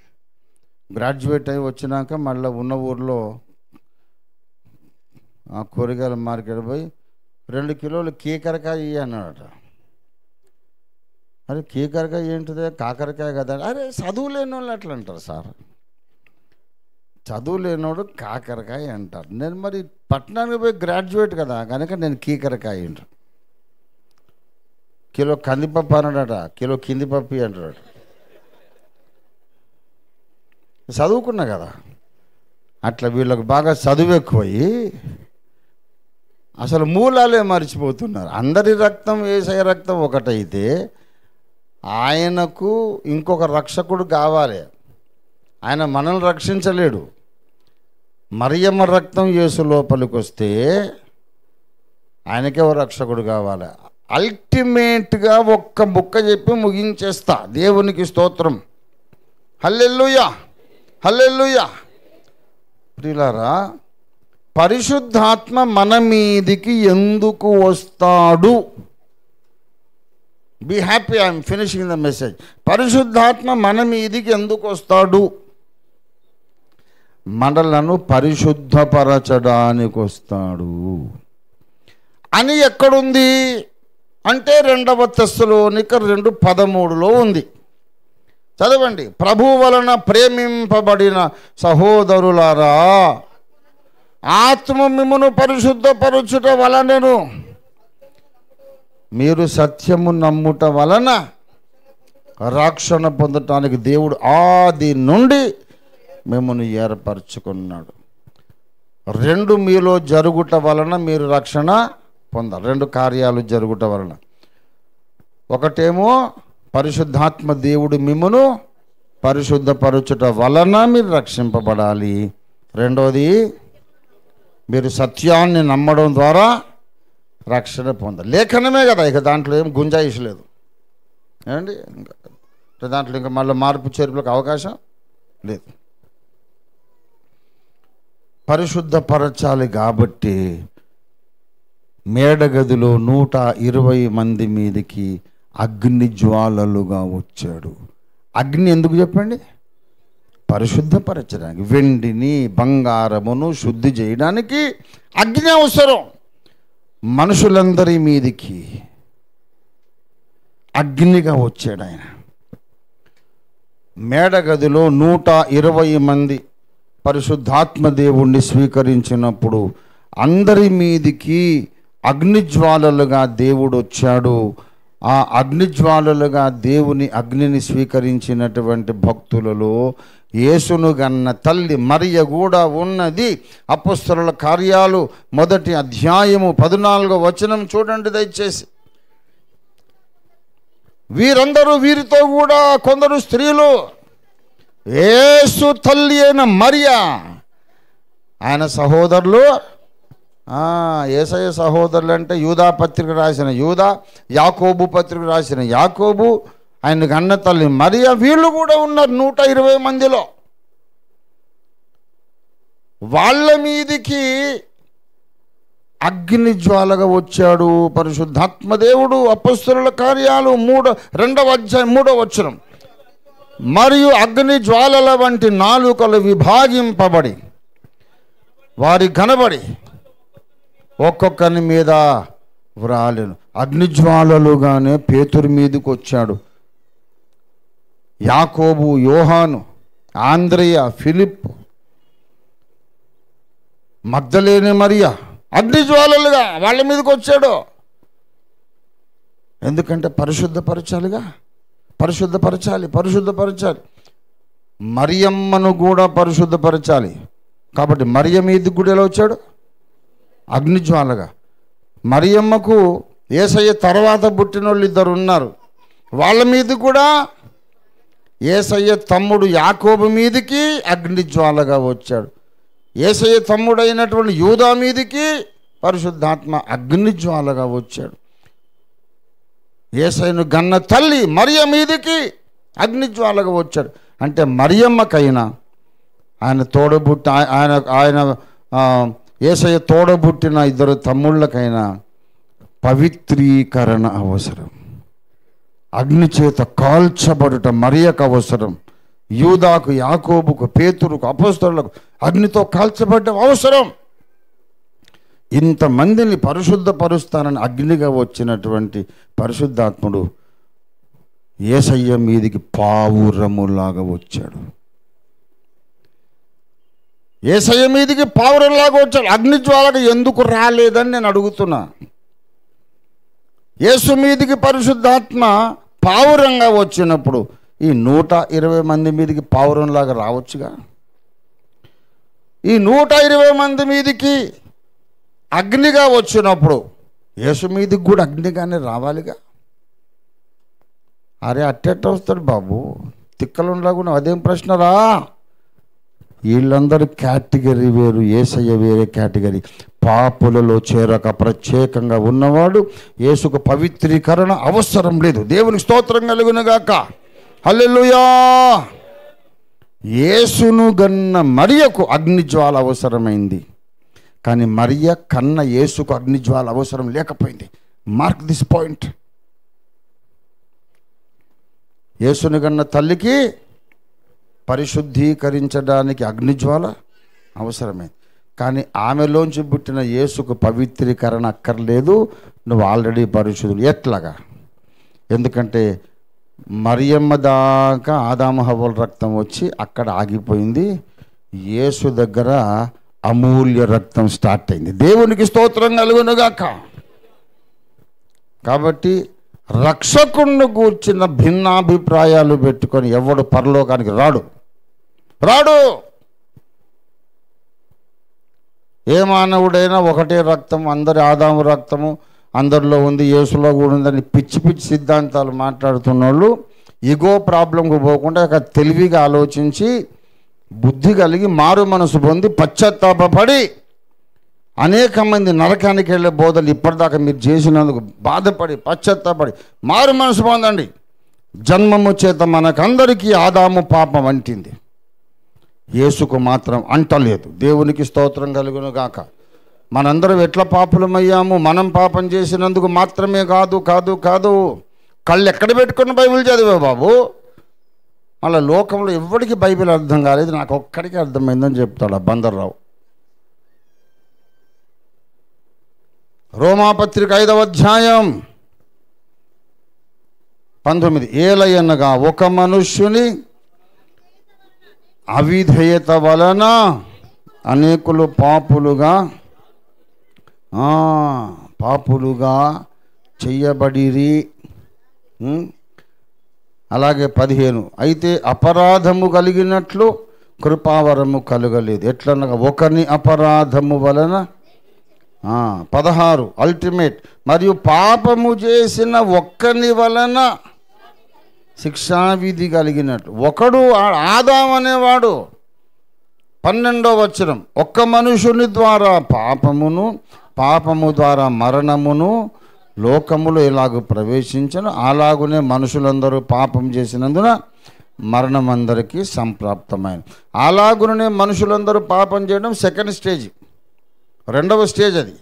గ్రాడ్యుయేట్ అయి వచ్చినాక మళ్ళీ ఉన్న ఊర్లో ఆ కూరగాయల మార్కెట్ పోయి 2 కిలోలు కీకరకాయ అన్నాడట. అరే కీకరకాయ ఏంటిదే? కాకరకాయ కదా. అరే చదువు లేని వాళ్ళు అట్లా అంటారు సార్, చదువు లేనోడు కాకరకాయ అంటారు. నేను మరి పట్టణానికి పోయి గ్రాడ్యుయేట్ కదా కనుక నేను కీకరకాయ అంటాను. కిలో కందిపప్పు అన్నాడట, కిలో కిందిపప్పు అంటాడట. చదువుకున్నా కదా. అట్లా వీళ్ళకు బాగా చదువు ఎక్కువయి అసలు మూలాలే మర్చిపోతున్నారు. అందరి రక్తం యేసయ్య రక్తం ఒకటైతే ఆయనకు ఇంకొక రక్షకుడు కావాలి. ఆయన మనల్ని రక్షించలేడు. మరియమ్మ రక్తం యేసు లోపలికి వస్తే ఆయనకే ఓ రక్షకుడు కావాలి. అల్టిమేట్గా ఒక్క బుక్క చెప్పి ముగించేస్తా. దేవునికి స్తోత్రం. హల్లెలూయా, హల్లెలూయా. ప్రియులారా, పరిశుద్ధాత్మ మన మీదికి ఎందుకు వస్తాడు? Be happy, I'm finishing the message. పరిశుద్ధాత్మ మన మీదికి ఎందుకు వస్తాడు? మనలను పరిశుద్ధపరచడానికి వస్తాడు అని ఎక్కడుంది అంటే 2వ తెస్సలోనిక 2:13 ఉంది. చదవండి. ప్రభువు వలన ప్రేమింపబడిన సహోదరులారా, ఆత్మ మిమ్మును పరిశుద్ధపరచుట వలనను మీరు సత్యము నమ్ముట వలన రక్షణ పొందటానికి దేవుడు ఆది నుండి మిమ్మల్ని ఏర్పరచుకున్నాడు. 2 మీలో జరుగుట వలన మీరు రక్షణ పొందాలి. 2 కార్యాలు జరుగుట వలన. ఒకటేమో పరిశుద్ధాత్మ దేవుడు మిమ్మును పరిశుద్ధపరచుట వలన మీరు రక్షింపబడాలి. రెండవది మీరు సత్యాన్ని నమ్మడం ద్వారా రక్షణ పొందాలి. లేఖనమే కదా, ఇక దాంట్లో ఏం గుంజాయిష్ లేదు ఏమండి. దాంట్లో ఇంకా మళ్ళీ మార్పు చేర్పులకు అవకాశం లేదు. పరిశుద్ధపరచాలి కాబట్టి మేడగదిలో 120 మంది మీదికి అగ్ని జ్వాలలుగా వచ్చాడు. అగ్ని ఎందుకు చెప్పండి? పరిశుద్ధపరచడానికి, వెండిని బంగారమును శుద్ధి చేయడానికి అగ్ని అవసరం మనుషులందరి మీదికి. అగ్నిగా వచ్చాడు ఆయన. మేడగదిలో 120 మంది పరిశుద్ధాత్మ దేవుణ్ణి స్వీకరించినప్పుడు అందరి మీదికి అగ్నిజ్వాలలుగా దేవుడు వచ్చాడు. ఆ అగ్నిజ్వాలలుగా దేవుని అగ్నిని స్వీకరించినటువంటి భక్తులలో యేసును గన్న తల్లి మరియ కూడా ఉన్నది. అపొస్తలుల కార్యాలు 1వ అధ్యాయము 14వ వచనం చూడండి దయచేసి. వీరితో కూడా కొందరు స్త్రీలు యేసు తల్లి అయిన మరియ, ఆయన సహోదరులు, యేసయ్య సహోదరులు అంటే యూదా పత్రిక రాసిన యూదా, యాకోబు పత్రిక రాసిన యాకోబు, ఆయనకు అన్న తల్లి మరియ, వీళ్ళు కూడా ఉన్నారు 120 మందిలో. వాళ్ళ మీదికి అగ్ని జ్వాలగా వచ్చాడు పరిశుద్ధాత్మ దేవుడు. అపొస్తలుల కార్యాలు 2వ అధ్యాయం 3వ వచనం. మరియు అగ్ని జ్వాలల వంటి నాలుకలు విభాగింపబడి వారి కనబడి ఒక్కొక్కరి మీద వ్రాలెను. అగ్నిజ్వాలలుగానే పేతురు మీదకి వచ్చాడు. యాకోబు, యోహాను, ఆంద్రేయ, ఫిలిప్, మగ్దలేనే మరియా అగ్నిజ్వాలలుగా వాళ్ళ మీదకి వచ్చాడు. ఎందుకంటే పరిశుద్ధపరచాలి. మరియమ్మను కూడా పరిశుద్ధపరచాలి. కాబట్టి మరియ మీదకి కూడా ఎలా వచ్చాడు? అగ్నిజ్వాలగా. మరియమ్మకు యేసయ్య తర్వాత పుట్టిన వాళ్ళు 2 ఉన్నారు. వాళ్ళ మీద కూడా యేసయ్య తమ్ముడు యాకోబు మీదికి అగ్నిజ్వాలగా వచ్చాడు. యేసయ్య తమ్ముడైనటువంటి యూదా మీదికి పరిశుద్ధాత్మ అగ్నిజ్వాలగా వచ్చాడు. యేసయ్యను గన్న తల్లి మరియ మీదికి అగ్నిజ్వాలగా వచ్చాడు. అంటే మరియమ్మకైనా ఆయన తోడబుట్టి ఆయన యేసయ్య తోడబుట్టిన 2 తమ్ముళ్ళకైనా పవిత్రీకరణ అవసరం. అగ్ని చేత కాల్చబడుట మరియకు అవసరం. యూదాకు, యాకోబుకు, పేతురుకు, అపొస్తలులకు అగ్నితో కాల్చబడ్డ అవసరం. ఇంతమందిని పరిశుద్ధపరుస్తానని అగ్నిగా వచ్చినటువంటి పరిశుద్ధాత్ముడు యేసయ్య మీదికి పావురములాగా వచ్చాడు. యేసయ్య మీదికి పావురంలాగా వచ్చాడు. అగ్నిజ్వాలగా ఎందుకు రాలేదని నేను అడుగుతున్నా. యేసు మీదికి పరిశుద్ధాత్మ పావురంగా వచ్చినప్పుడు ఈ 120 మంది మీదికి పావురంలాగా రావచ్చుగా. ఈ 120 మంది మీదికి అగ్నిగా వచ్చినప్పుడు యేసు మీదికి కూడా అగ్నిగానే రావాలిగా. అరే అట్టెట్ట వస్తాడు బాబు, తిక్కలుండకుండా అదేం ప్రశ్నరా? వీళ్ళందరూ కేటగిరీ వేరు, యేసయ్య వేరే కేటగిరీ. పాపులలో చేరక ప్రత్యేకంగా ఉన్నవాడు. యేసుకు పవిత్రీకరణ అవసరం లేదు. దేవునికి స్తోత్రం కలుగునుగాక. హల్లెలూయా. యేసును గన్న మరియకు అగ్నిజ్వాల అవసరమైంది, కానీ మరియ కన్న యేసుకు అగ్నిజ్వాల అవసరం లేకపోయింది. Mark this point. యేసును గన్న తల్లికి పరిశుద్ధీకరించడానికి అగ్నిజ్వాల అవసరమైంది, కానీ ఆమెలోంచి పుట్టిన యేసుకు పవిత్రీకరణ అక్కర్లేదు. నువ్వు ఆల్రెడీ పరిశుద్ధుడు. ఎట్లాగా? ఎందుకంటే మరియమ్మ దాకా ఆదాము హవ్వల రక్తం వచ్చి అక్కడ ఆగిపోయింది. యేసు దగ్గర అమూల్య రక్తం స్టార్ట్ అయింది. దేవునికి స్తోత్రం కలుగునుగాక. కాబట్టి రక్షకుణ్ణి గూర్చిన భిన్నాభిప్రాయాలు పెట్టుకొని ఎవడు పరలోకానికి రాడు. ఏ మానవుడైనా ఒకటే రక్తం, అందరి ఆదాము రక్తము అందరిలో ఉంది, యేసులో కూడా ఉందని పిచ్చి సిద్ధాంతాలు మాట్లాడుతున్న వాళ్ళు ఈగో ప్రాబ్లంకు పోకుండా తెలివిగా ఆలోచించి బుద్ధి కలిగి మారు మనసు పొంది పశ్చాత్తాపడి అనేక మంది నరకానికి వెళ్ళే బోధలు ఇప్పటిదాకా మీరు చేసినందుకు బాధపడి పశ్చాత్తాపడి మారు మనసు పొందండి. జన్మము చేత మనకందరికీ ఆదాము పాపం అంటింది, యేసుకు మాత్రం అంటలేదు. దేవునికి స్తోత్రం కలుగును గాక. మనందరం ఎట్లా పాపులమయ్యాము? మనం పాపం చేసినందుకు మాత్రమే కాదు. కళ్ళు ఎక్కడ పెట్టుకుని బైబిల్ చదివా బాబు? మళ్ళీ లోకంలో ఎవరికి బైబిల్ అర్థం కాలేదు, నాకు ఒక్కడికి అర్థమైందని చెప్తాడు బందర్రావు. రోమాపత్రిక 5వ అధ్యాయం 19 ఏలయనగా ఒక మనుష్యుని అవిధేయత వలన అనేకులు పాపులుగా చెయ్యబడిరి. అలాగే 15 అయితే అపరాధము కలిగినట్లు కృపావరము కలగలేదు. ఎట్లనగా ఒకని అపరాధము వలన 16 అల్టిమేట్ మరియు పాపము చేసిన ఒక్కని వలన శిక్షావిధి కలిగినట్లు. ఒకడు ఆదాము అనేవాడు. 12వ వచనం ఒక్క మనుషుని ద్వారా పాపము ద్వారా మరణమును లోకములో ఎలాగూ ప్రవేశించను అలాగునే మనుషులందరూ పాపం చేసినందున మరణం అందరికీ సంప్రాప్తమైన. అలాగునే మనుషులందరూ పాపం చేయడం సెకండ్ స్టేజ్, 2వ స్టేజ్ అది.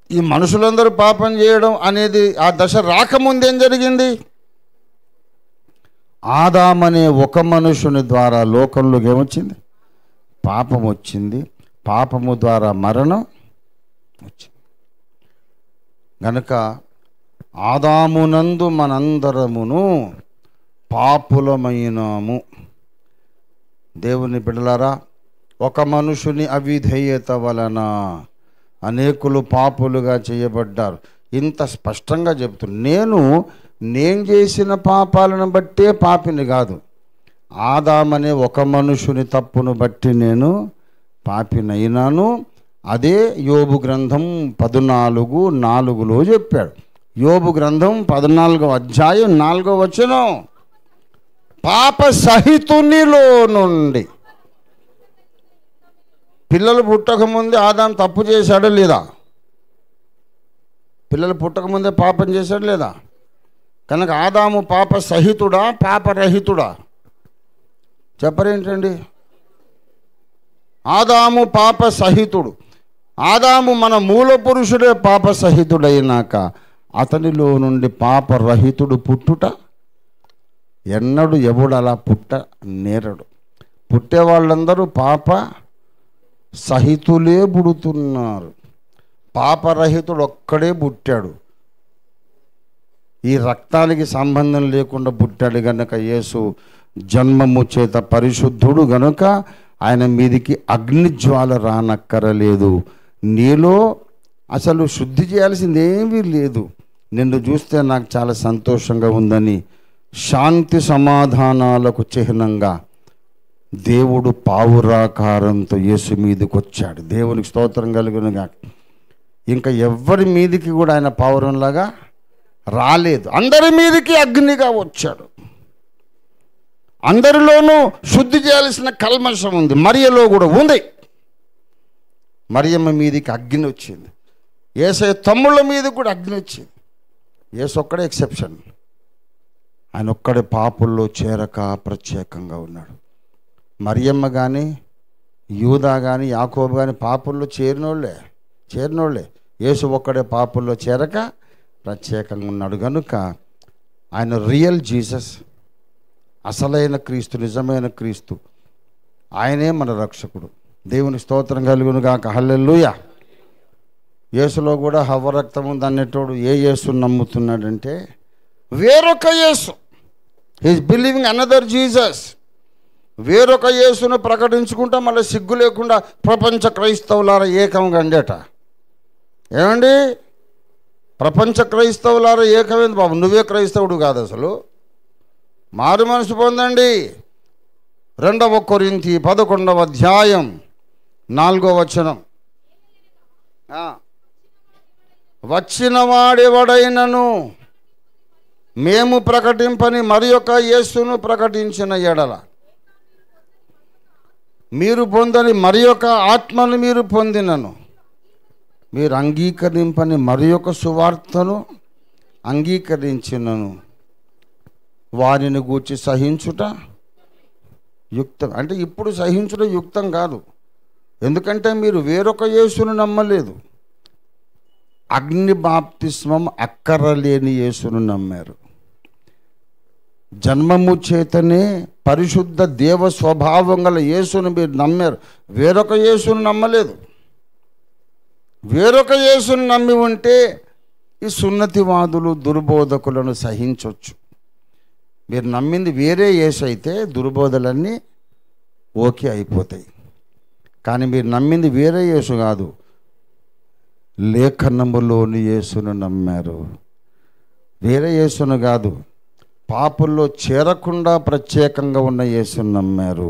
ఈ మనుషులందరూ పాపం చేయడం అనేది ఆ దశ రాకముందేం జరిగింది? ఆదామనే ఒక మనుషుని ద్వారా లోకంలోకి ఏమొచ్చింది? పాపం వచ్చింది. పాపము ద్వారా మరణం వచ్చింది. గనుక ఆదామునందు మనందరమును పాపులమైనాము. దేవుని బిడ్డలారా, ఒక మనుషుని అవిధేయత వలన అనేకులు పాపులుగా చేయబడ్డారు. ఇంత స్పష్టంగా చెప్తున్నా. నేను చేసిన పాపాలను బట్టే పాపిని కాదు, ఆదామనే ఒక మనుషుని తప్పును బట్టి నేను పాపినైనాను. అదే యోబు గ్రంథం 14:4 చెప్పాడు. యోబు గ్రంథం 14వ అధ్యాయం 4వ వచనం, పాప సహితునిలో నుండి. పిల్లలు పుట్టకముందే ఆదాం తప్పు చేశాడా లేదా? పిల్లలు పుట్టకముందే పాపం చేశాడు లేదా? కనుక ఆదాము పాప సహితుడా పాపరహితుడా? చెప్పరేంటండి? ఆదాము పాప సహితుడు. ఆదాము మన మూల పురుషుడే పాప సహితుడైనాక అతనిలో నుండి పాపరహితుడు పుట్టుట ఎన్నడు ఎవడు అలా పుట్ట నేరడు. పుట్టే వాళ్ళందరూ పాప సహితులే పుడుతున్నారు. పాపరహితుడు ఒక్కడే పుట్టాడు. ఈ రక్తానికి సంబంధం లేకుండా పుట్టాడు గనుక యేసు జన్మము చేత పరిశుద్ధుడు గనుక ఆయన మీదికి అగ్నిజ్వాల రానక్కరలేదు. నీలో అసలు శుద్ధి చేయాల్సింది ఏమీ లేదు. నిన్ను చూస్తే నాకు చాలా సంతోషంగా ఉందని శాంతి సమాధానాలకు చిహ్నంగా దేవుడు పావురాకారంతో యేసు మీదకి వచ్చాడు. దేవునికి స్తోత్రం కలుగునుగా. ఇంకా ఎవరి మీదికి కూడా ఆయన పావురంలాగా రాలేదు. అందరి మీదికి అగ్నిగా వచ్చాడు. అందరిలోనూ శుద్ధి చేయాల్సిన కల్మషం ఉంది. మరియలో కూడా ఉంది. మరియమ్మ మీదికి అగ్ని వచ్చింది. యేసయ్య తమ్ముళ్ళ మీద కూడా అగ్ని వచ్చింది. యేసు ఒక్కడే ఎక్సెప్షన్. ఆయన ఒక్కడే పాపుల్లో చేరక ప్రత్యేకంగా ఉన్నాడు. మరియమ్మ కానీ యూదా కానీ యాకోబు కానీ పాపుల్లో చేరినోళ్ళే. యేసు ఒక్కడే పాపుల్లో చేరక ప్రత్యేకంగా ఉన్నాడు. కనుక ఆయన రియల్ జీసస్, అసలైన క్రీస్తు, నిజమైన క్రీస్తు. ఆయనే మన రక్షకుడు. దేవుని స్తోత్రం కలుగును గాక. హల్లెలూయా. యేసులో కూడా హవ్వ రక్తం ఉంది అనేటోడు ఏ యేసుని నమ్ముతున్నాడంటే వేరొక Yesu. He's believing another Jesus. వేరొక యేసును ప్రకటించుకుంటా మళ్ళీ సిగ్గు లేకుండా ప్రపంచ క్రైస్తవులారా ఏకంగా అండేట. ఏమండి, ప్రపంచ క్రైస్తవులారా ఏకమైంది. బాబు నువ్వే క్రైస్తవుడు కాదు, అసలు మారు మనసు పొందండి. 2వ కొరింథీ 11వ అధ్యాయం 4వ వచనం, వచ్చిన వాడెవడైనను మేము ప్రకటింపని మరి ఒక యేసును ప్రకటించిన ఎడల, మీరు పొందని మరి ఒక ఆత్మను మీరు పొందినను, మీరు అంగీకరింపని మరి ఒక సువార్తను అంగీకరించినను, వారిని గూర్చి సహించుట యుక్తం. అంటే ఇప్పుడు సహించుట యుక్తం కాదు. ఎందుకంటే మీరు వేరొక యేసును నమ్మలేదు. అగ్ని బాప్తిస్మం అక్కరలేని యేసును నమ్మారు. జన్మము చేతనే పరిశుద్ధ దేవ స్వభావం గల యేసును మీరు నమ్మారు. వేరొక యేసును నమ్మలేదు. వేరొక యేసును నమ్మి ఉంటే ఈ సున్నతివాదులు దుర్బోధకులను సహించవచ్చు. మీరు నమ్మింది వేరే యేసు అయితే దుర్బోధలన్నీ ఓకే అయిపోతాయి. కానీ మీరు నమ్మింది వేరే యేసు కాదు, లేఖనములోని యేసును నమ్మారు. వేరే యేసును కాదు, పాపుల్లో చేరకుండా ప్రత్యేకంగా ఉన్న యేసును నమ్మారు.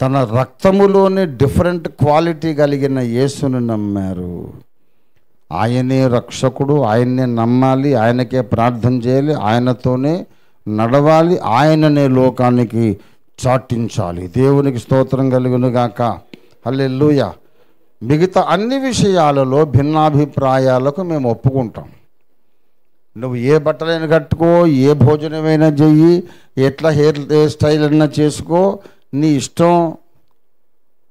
తన రక్తములోనే డిఫరెంట్ క్వాలిటీ కలిగిన యేసును నమ్మారు. ఆయనే రక్షకుడు, ఆయన్నే నమ్మాలి, ఆయనకే ప్రార్థన చేయాలి, ఆయనతోనే నడవాలి, ఆయననే లోకానికి చాటించాలి. దేవునికి స్తోత్రం కలుగును గాక. హల్లెలూయా. మిగతా అన్ని విషయాలలో భిన్నాభిప్రాయాలకు మేము ఒప్పుకుంటాం. నువ్వు ఏ బట్టలైనా కట్టుకో, ఏ భోజనమైనా చెయ్యి, ఎట్లా హెయిర్ స్టైల్ అయినా చేసుకో, నీ ఇష్టం.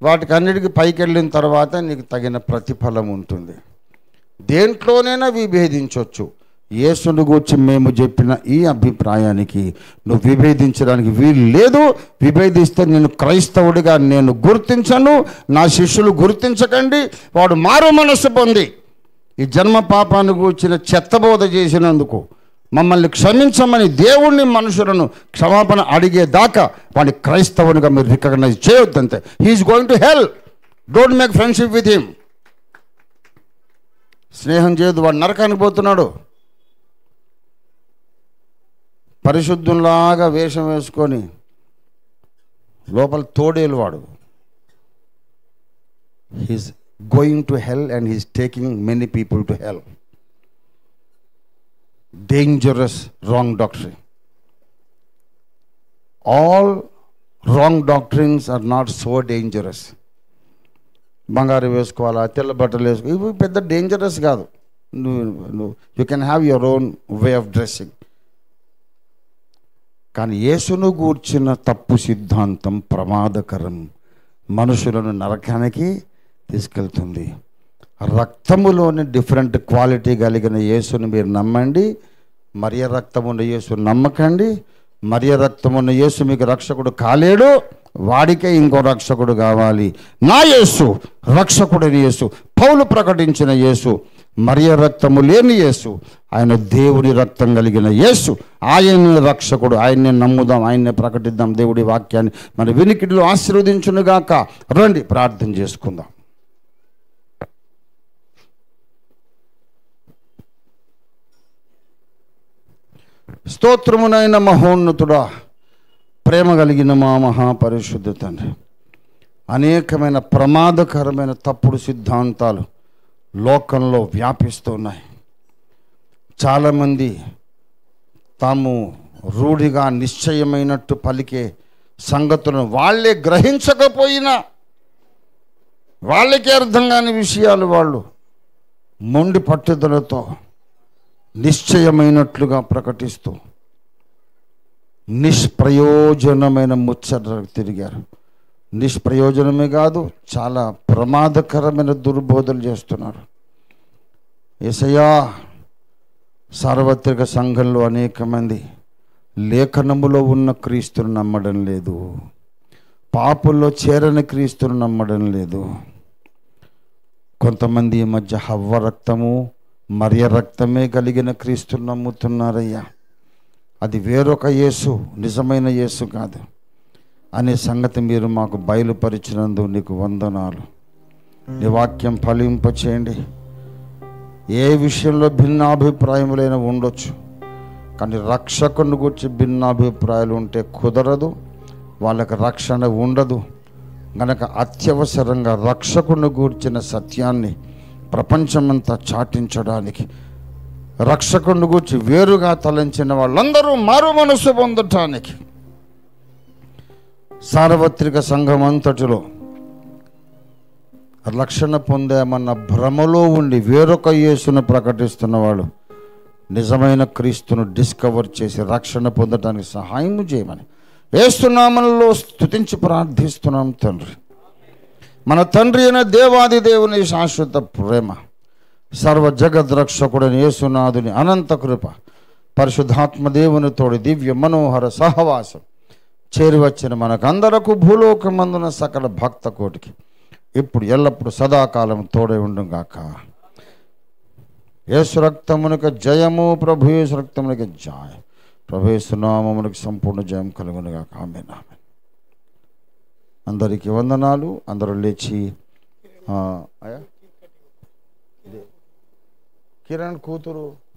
వాటికి అన్నిటికీ పైకి వెళ్ళిన తర్వాత నీకు తగిన ప్రతిఫలం ఉంటుంది. దేంట్లోనైనా విభేదించవచ్చు. యేసును గూర్చి మేము చెప్పిన ఈ అభిప్రాయానికి నువ్వు విభేదించడానికి వీలు లేదు. విభేదిస్తే నేను క్రైస్తవుడిగా నేను గుర్తించను, నా శిష్యులు గుర్తించకండి. వాడు మారు మనస్సు పొంది ఈ జన్మ పాపాన్ని గూర్చిన చెత్తబోధ చేసినందుకు మమ్మల్ని క్షమించమని దేవుణ్ణి మనుషులను క్షమాపణ అడిగేదాకా వాడిని క్రైస్తవునిగా మీరు రికగ్నైజ్ చేయొద్దంతే. He's going to hell. Don't make friendship with him. స్నేహం చేయదు, వాడు నరకానికి పోతున్నాడు. పరిశుద్ధంలాగా వేషం వేసుకొని లోపల తోడేలు వాడు. He's going to hell and he's taking many people to hell. Dangerous wrong doctrine. All wrong doctrines are not so dangerous. బంగారు వేసుకోవాలా, తెల్ల బట్టలు వేసుకో, ఇవి పెద్ద డేంజరస్ కాదు. You can have your own way of dressing. కానీ యేసును గూర్చిన తప్పు సిద్ధాంతం ప్రమాదకరం, మనుషులను నరకానికి తీసుకెళ్తుంది. రక్తములోని డిఫరెంట్ క్వాలిటీ కలిగిన యేసుని మీరు నమ్మండి. మరియ రక్తమున్న యేసు నమ్మకండి. మరియ రక్తమున్న యేసు మీకు రక్షకుడు కాలేడు, వాడికే ఇంకో రక్షకుడు కావాలి. నా యేసు రక్షకుడని యేసు, పౌలు ప్రకటించిన యేసు, మరియ రక్తము లేని యేసు, ఆయన దేవుని రక్తం కలిగిన యేసు, ఆయన్ని రక్షకుడు. ఆయన్నే నమ్ముదాం, ఆయన్నే ప్రకటిద్దాం. దేవుడి వాక్యాన్ని మన వినికిడిలో ఆశీర్వదించునుగాక. రండి ప్రార్థన చేసుకుందాం. స్తోత్రమునైన మహోన్నతుడా, ప్రేమ కలిగిన మా మహాపరిశుద్ధ తండ్రి, అనేకమైన ప్రమాదకరమైన తప్పుడు సిద్ధాంతాలు లోకంలో వ్యాపిస్తున్నాయి. చాలామంది తాము రూఢిగా నిశ్చయమైనట్టు పలికే సంగతులను వాళ్ళే గ్రహించకపోయినా, వాళ్ళకే అర్థం కాని విషయాలు వాళ్ళు మొండి పట్టుదలతో నిశ్చయమైనట్లుగా ప్రకటిస్తూ నిష్ప్రయోజనమైన ముచ్చటలకు తిరిగారు. నిష్ప్రయోజనమే కాదు, చాలా ప్రమాదకరమైన దుర్బోధలు చేస్తున్నారు. యేసయ్యా, సార్వత్రిక సంఘంలో అనేక మంది లేఖనములో ఉన్న క్రీస్తును నమ్మడం లేదు, పాపుల్లో చేరని క్రీస్తును నమ్మడం లేదు. కొంతమంది ఈ మధ్య హవ్వ రక్తము మరియ రక్తమే కలిగిన క్రీస్తును నమ్ముతున్నారయ్యా. అది వేరొక యేసు, నిజమైన యేసు కాదు అనే సంగతి మీరు మాకు బయలుపరిచినందుకు నీకు వందనాలు. నీ వాక్యం ఫలింపచేయండి. ఏ విషయంలో భిన్నాభిప్రాయములైనా ఉండొచ్చు, కానీ రక్షకుని గురించి భిన్నాభిప్రాయాలు ఉంటే కుదరదు, వాళ్ళకి రక్షణ ఉండదు. గనక అత్యవసరంగా రక్షకుని గూర్చిన సత్యాన్ని ప్రపంచమంతా చాటించడానికి, రక్షకుని గూర్చి వేరుగా తలంచిన వాళ్ళందరూ మారు మనసు పొందటానికి సార్వత్రిక సంఘం అంతటిలో రక్షణ పొందామన్న భ్రమలో ఉండి వేరొక యేసును ప్రకటిస్తున్నవాడు నిజమైన క్రీస్తును డిస్కవర్ చేసి రక్షణ పొందడానికి సహాయం చేయమని యేసు నామములో స్తుతించి ప్రార్థిస్తున్నాం తండ్రి. మన తండ్రి అయిన దేవాది దేవుని శాశ్వత ప్రేమ, సర్వ జగద్రక్షకుడైన యేసునాథుని అనంత కృప, పరిశుద్ధాత్మ దేవుని తోడి దివ్య మనోహర సహవాసం చేరివచ్చిన మనకందరకు భూలోకమందున సకల భక్త కోటికి ఇప్పుడు ఎల్లప్పుడు సదాకాలం తోడై ఉండుగాక. యేసు రక్తమునకు జయము, ప్రభు యేసు రక్తమునకు జయ. ప్రభుయేసునామమునకు సంపూర్ణ జయం కలుగునుగా. ఆమేన్. ఆమేన్. అందరికీ వందనాలు. అందరూ లేచి కిరణ్ కూతురు